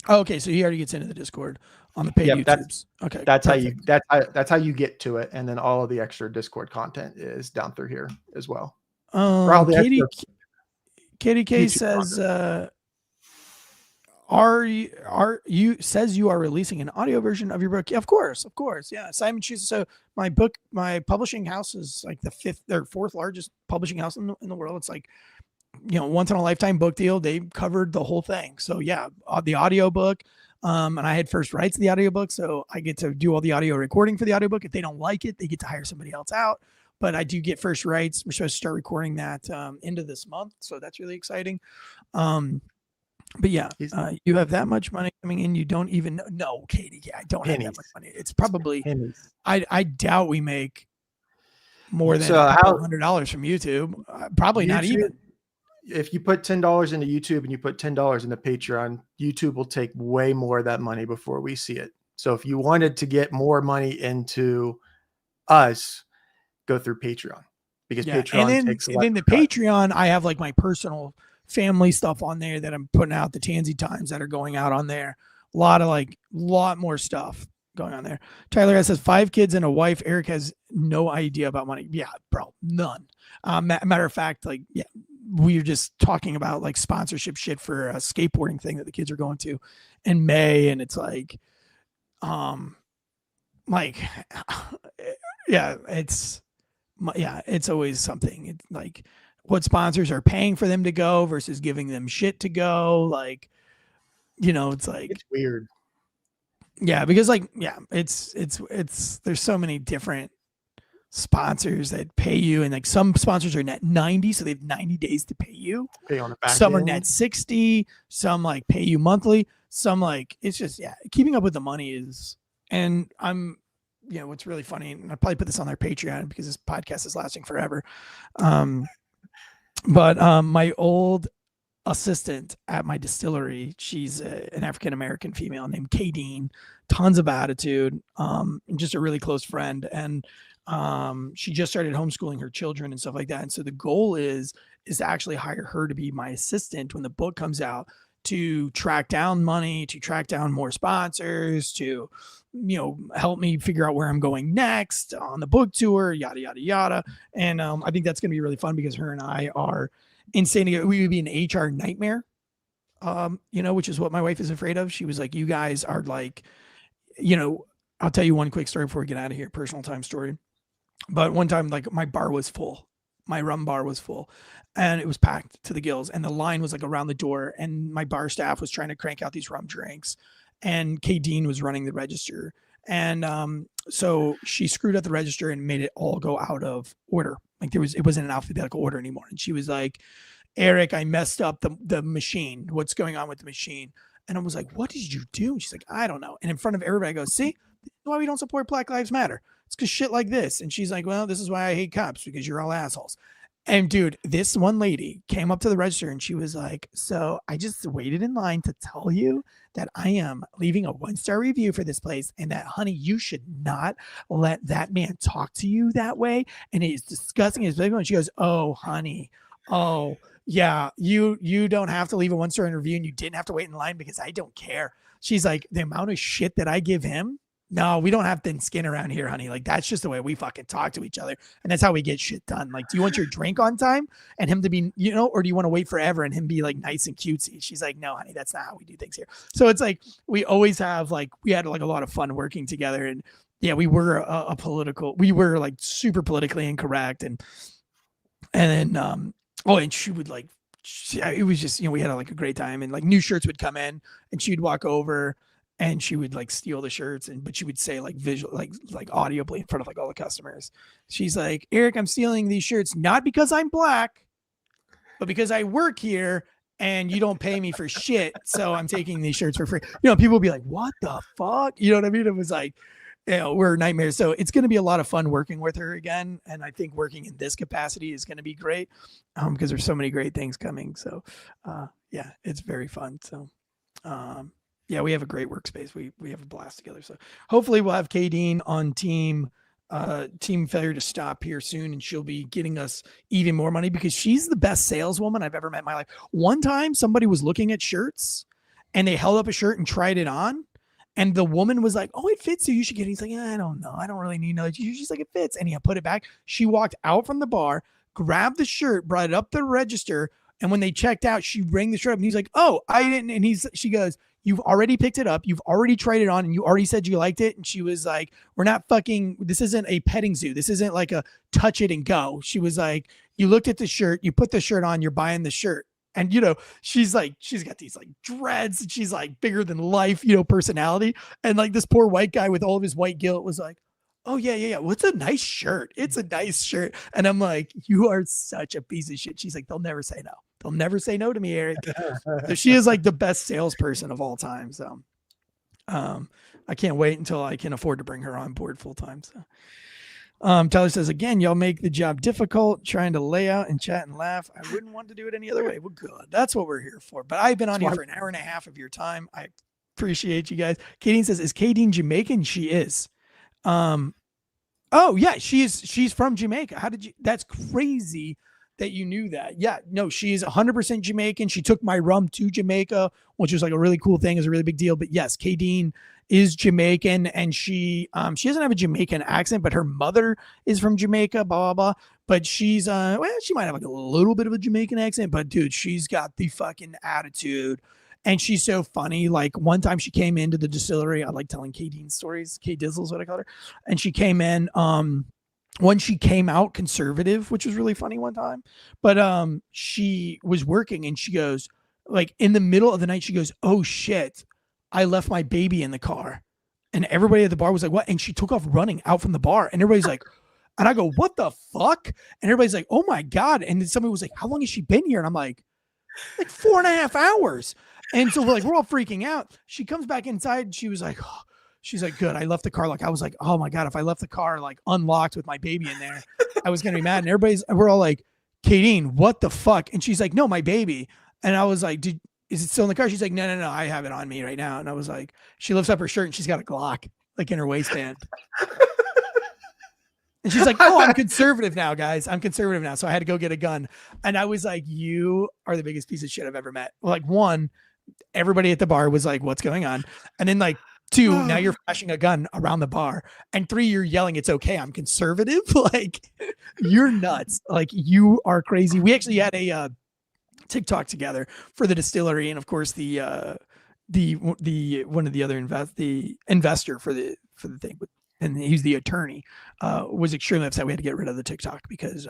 Okay, so he already gets into the Discord on the paid YouTubes. That's how you get to it, and then all of the extra Discord content is down through here as well. Katie K says. Are you says you are releasing an audio version of your book? Yeah, of course. Yeah. Simon chooses. So my publishing house is like the fourth largest publishing house in the world. It's like, you know, once in a lifetime book deal. They covered the whole thing. So yeah, the audio book. And I had first rights to the audiobook. So I get to do all the audio recording for the audiobook. If they don't like it, they get to hire somebody else out. But I do get first rights. We're supposed to start recording that end of this month. So that's really exciting. But yeah, you have that much money coming in. You don't even know. No, Katie, yeah, I don't have that much money. It's probably, I doubt we make more than $100 from YouTube. Probably not even. If you put $10 into YouTube and you put $10 into Patreon, YouTube will take way more of that money before we see it. So if you wanted to get more money into us, go through Patreon, because Patreon takes a lot. And then the Patreon, I have like my personal family stuff on there that I'm putting out, the Tansey Times that are going out on there. A lot more stuff going on there. Tyler says 5 kids and a wife. Eric has no idea about money. Yeah, bro, none. Matter of fact, like, yeah, we were just talking about like sponsorship shit for a skateboarding thing that the kids are going to in May. And it's like, it's always something. It's like, what sponsors are paying for them to go versus giving them shit to go. Like, you know, it's like, it's weird. Yeah. Because like, yeah, it's, there's so many different sponsors that pay you. And like some sponsors are net 90. So they have 90 days to pay you. Pay on the back some end. Are net 60. Some like pay you monthly. Some like, it's just, yeah, keeping up with the money is, and I'm, you know, what's really funny, and I'll probably put this on their Patreon because this podcast is lasting forever. But my old assistant at my distillery, she's an African-American female named Kane, tons of attitude, and just a really close friend. And she just started homeschooling her children and stuff like that. And so the goal is to actually hire her to be my assistant when the book comes out, to track down money, to track down more sponsors, to, you know, help me figure out where I'm going next on the book tour, yada, yada, yada. And I think that's going to be really fun because her and I are insane together. We would be an HR nightmare which is what my wife is afraid of. She was like, you guys are like, I'll tell you one quick story before we get out of here, personal time story. But one time, like my bar was full, my rum bar was full, and it was packed to the gills, and the line was like around the door, and my bar staff was trying to crank out these rum drinks, and Kay Dean was running the register, and so she screwed up the register and made it all go out of order. Like it wasn't an alphabetical order anymore, and she was like, Eric, I messed up the machine. What's going on with the machine? And I was like, what did you do? And she's like, I don't know. And in front of everybody, I go, see, this is why we don't support Black Lives Matter. It's because shit like this. And she's like, well, this is why I hate cops, because you're all assholes. And dude, this one lady came up to the register and she was like, so I just waited in line to tell you that I am leaving a 1-star review for this place, and that, honey, you should not let that man talk to you that way. And it is disgusting. And she goes, oh, honey. Oh, yeah, you don't have to leave a 1-star review, and you didn't have to wait in line because I don't care. She's like, the amount of shit that I give him. No, we don't have thin skin around here, honey. Like, that's just the way we fucking talk to each other. And that's how we get shit done. Like, do you want your drink on time and him to be, or do you want to wait forever and him be like nice and cutesy? She's like, no, honey, that's not how we do things here. So it's like, we always have we had like a lot of fun working together. And yeah, we were we were like super politically incorrect. And then, and she would like, it was just, we had like a great time, and like new shirts would come in and she'd walk over and she would like steal the shirts, but she would say like visual, like audibly in front of like all the customers. She's like, Eric, I'm stealing these shirts, not because I'm black, but because I work here and you don't pay me for shit. So I'm taking these shirts for free. People would be like, what the fuck? You know what I mean? It was like, we're nightmares. So it's going to be a lot of fun working with her again. And I think working in this capacity is going to be great because there's so many great things coming. So yeah, it's very fun. So yeah, we have a great workspace. We have a blast together. So hopefully we'll have Kay Dean on team Failure to Stop here soon, and she'll be getting us even more money because she's the best saleswoman I've ever met in my life. One time somebody was looking at shirts and they held up a shirt and tried it on. And the woman was like, oh, it fits you. You should get it. He's like, I don't know. I don't really need knowledge. She's like, it fits. And he put it back. She walked out from the bar, grabbed the shirt, brought it up the register. And when they checked out, she rang the shirt up and he's like, oh, I didn't. And she goes, you've already picked it up. You've already tried it on and you already said you liked it. And she was like, we're not this isn't a petting zoo. This isn't like a touch it and go. She was like, you looked at the shirt, you put the shirt on, you're buying the shirt. And, she's like, she's got these like dreads and she's like bigger than life, personality. And like this poor white guy with all of his white guilt was like, oh yeah. Well, it's a nice shirt. It's a nice shirt. And I'm like, you are such a piece of shit. She's like, they'll never say no. They'll never say no to me, Eric. So she is like the best salesperson of all time. So I can't wait until I can afford to bring her on board full time. So Tyler says, again, y'all make the job difficult trying to lay out and chat and laugh. I wouldn't want to do it any other way. Well, good. That's what we're here for. But I've been on here for an hour and a half of your time. I appreciate you guys. Kay says, is Kay Dean Jamaican? She is. Oh yeah, she's from Jamaica. That's crazy that you knew that. Yeah, no, she's 100% Jamaican. She took my rum to Jamaica, which was like a really cool thing. Is a really big deal. But yes, Kay Dean is Jamaican, and she doesn't have a Jamaican accent, but her mother is from Jamaica, blah, blah, blah. But she's, she might have like a little bit of a Jamaican accent, but dude, she's got the fucking attitude. And she's so funny. Like one time she came into the distillery. I like telling Kay Dean stories. Kay Dizzle is what I call her. And she came in, when she came out conservative, which was really funny one time, but she was working and she goes, like in the middle of the night, she goes, oh shit, I left my baby in the car. And everybody at the bar was like, what? And she took off running out from the bar and everybody's like, and I go, what the fuck? And everybody's like, oh my God. And then somebody was like, how long has she been here? And I'm like 4.5 hours. And so we're all freaking out. She comes back inside and she was like, oh. She's like, good. I left the car. Like, I was like, oh my God, if I left the car like unlocked with my baby in there, I was going to be mad. And we're all like, Kay Dean, what the fuck? And she's like, no, my baby. And I was like, is it still in the car? She's like, no, I have it on me right now. And I was like, she lifts up her shirt and she's got a Glock like in her waistband. And she's like, oh, I'm conservative now, guys. I'm conservative now. So I had to go get a gun. And I was like, you are the biggest piece of shit I've ever met. Like one, everybody at the bar was like, what's going on? And then like, 2, now you're flashing a gun around the bar. And 3, you're yelling, it's okay, I'm conservative. Like, you're nuts. Like, you are crazy. We actually had TikTok together for the distillery, and of course the one of the other investor for the thing, and he's the attorney, was extremely upset we had to get rid of the TikTok because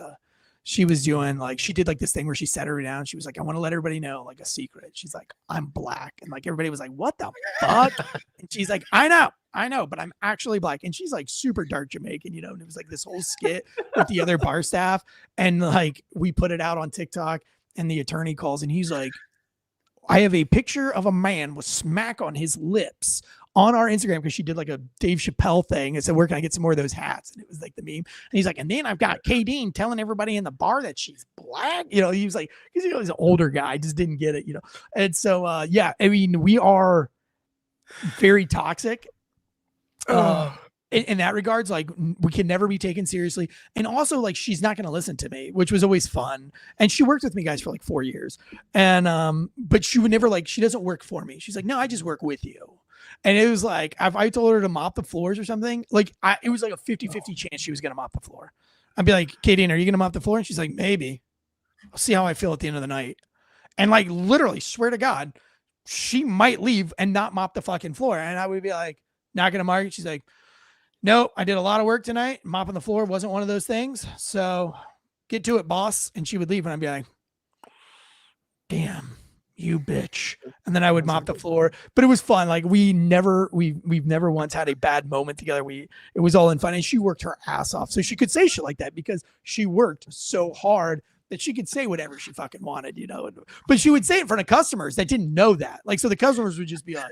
she was doing like, she did like this thing where she sat her down. She was like, I want to let everybody know like a secret. She's like, I'm black. And like, everybody was like, what the fuck? And she's like, I know, but I'm actually black. And she's like super dark Jamaican, you know, and it was like this whole skit with the other bar staff. And like, we put it out on TikTok and the attorney calls and he's like, I have a picture of a man with smack on his lips on our Instagram because she did like a Dave Chappelle thing and said, where can I get some more of those hats? And it was like the meme. And he's like, and then I've got Kane telling everybody in the bar that she's black. You know, he was like, because he's an older guy, just didn't get it, you know. And so, yeah, I mean, we are very toxic. In that regards, like we can never be taken seriously. And also like, she's not going to listen to me, which was always fun. And she worked with me guys for like 4 years. And, but she would never like, she doesn't work for me. She's like, no, I just work with you. And it was like, if I told her to mop the floors or something, like it was like a 50-50 chance she was going to mop the floor. I'd be like, Katie, are you going to mop the floor? And she's like, maybe. I'll see how I feel at the end of the night. And like, literally swear to God, she might leave and not mop the fucking floor. And I would be like, not going to mark it. She's like, no, I did a lot of work tonight. Mopping the floor wasn't one of those things. So get to it, boss. And she would leave and I'd be like, damn, you bitch. And then I would mop the floor, but it was fun. Like we've never once had a bad moment together. It was all in fun and she worked her ass off. So she could say shit like that because she worked so hard that she could say whatever she fucking wanted, you know, but she would say it in front of customers that didn't know that. Like, so the customers would just be like,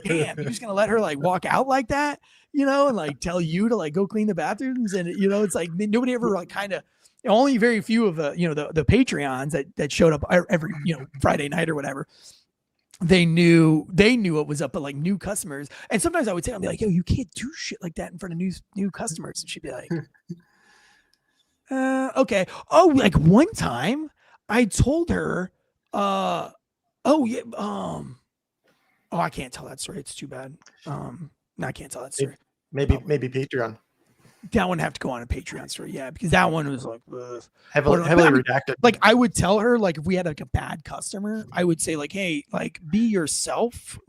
damn, you're just going to let her like walk out like that, you know, and like tell you to like go clean the bathrooms. And, you know, it's like nobody ever like kind of, only very few of the, you know, the Patreons that showed up every, you know, Friday night or whatever. They knew it was up, but like new customers. And sometimes I would say, I'd be like, yo, you can't do shit like that in front of new customers. And she'd be like, okay. Oh, like one time I told her, oh yeah. I can't tell that story. It's too bad. No, I can't tell that story. Maybe Patreon. That one have to go on a Patreon story. Yeah. Because that one was like, heavily redacted. Like I would tell her, like, if we had like a bad customer, I would say like, hey, like be yourself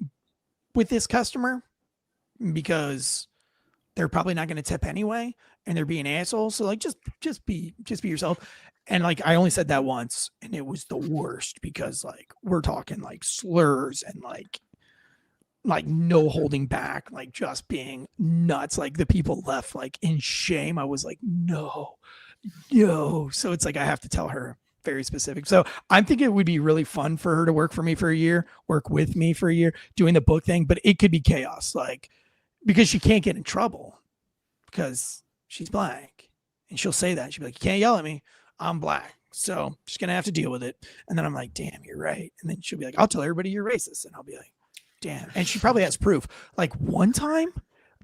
with this customer because they're probably not going to tip anyway. And they're being assholes. So like, just be yourself. And like, I only said that once and it was the worst because like, we're talking like slurs and like no holding back, like just being nuts. Like the people left like in shame. I was like, no. So it's like, I have to tell her very specific. So I'm thinking it would be really fun for her to work for me for a year, work with me for a year, doing the book thing, but it could be chaos. Like, because she can't get in trouble because she's black and she'll say that. She'll be like, you can't yell at me. I'm black. So just going to have to deal with it. And then I'm like, damn, you're right. And then she'll be like, I'll tell everybody you're racist. And I'll be like, damn. And she probably has proof. Like one time,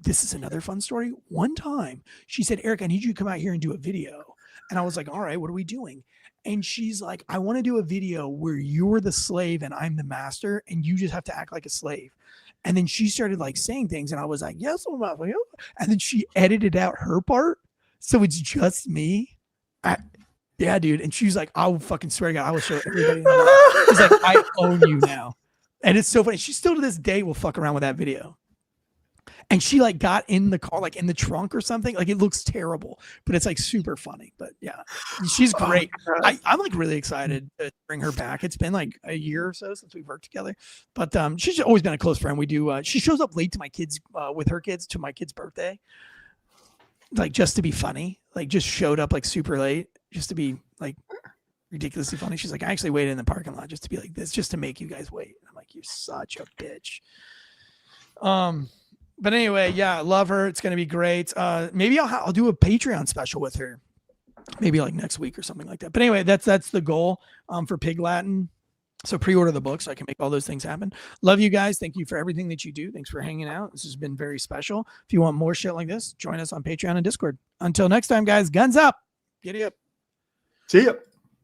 this is another fun story. One time she said, Eric, I need you to come out here and do a video. And I was like, all right, what are we doing? And she's like, I want to do a video where you're the slave and I'm the master and you just have to act like a slave. And then she started like saying things and I was like, yes, I'm not. And then she edited out her part. So it's just me. Yeah, dude. And she's like, I will fucking swear to God, I will show everybody. She's like, I own you now. And it's so funny. She still to this day will fuck around with that video. And she like got in the car, like in the trunk or something. Like it looks terrible, but it's like super funny. But yeah, she's great. I'm like really excited to bring her back. It's been like a year or so since we've worked together, but she's always been a close friend. We do. She shows up late to my kids with her kids to my kid's birthday, like just to be funny. Like just showed up like super late just to be like ridiculously funny. She's like, I actually waited in the parking lot just to be like this, just to make you guys wait. I'm like, you're such a bitch. But anyway, yeah, I love her. It's going to be great. Maybe I'll do a Patreon special with her, maybe like next week or something like that. But anyway, that's the goal for Pig Latin. So pre-order the book so I can make all those things happen. Love you guys. Thank you for everything that you do. Thanks for hanging out. This has been very special. If you want more shit like this, join us on Patreon and Discord. Until next time, guys, guns up. Giddy up. See ya.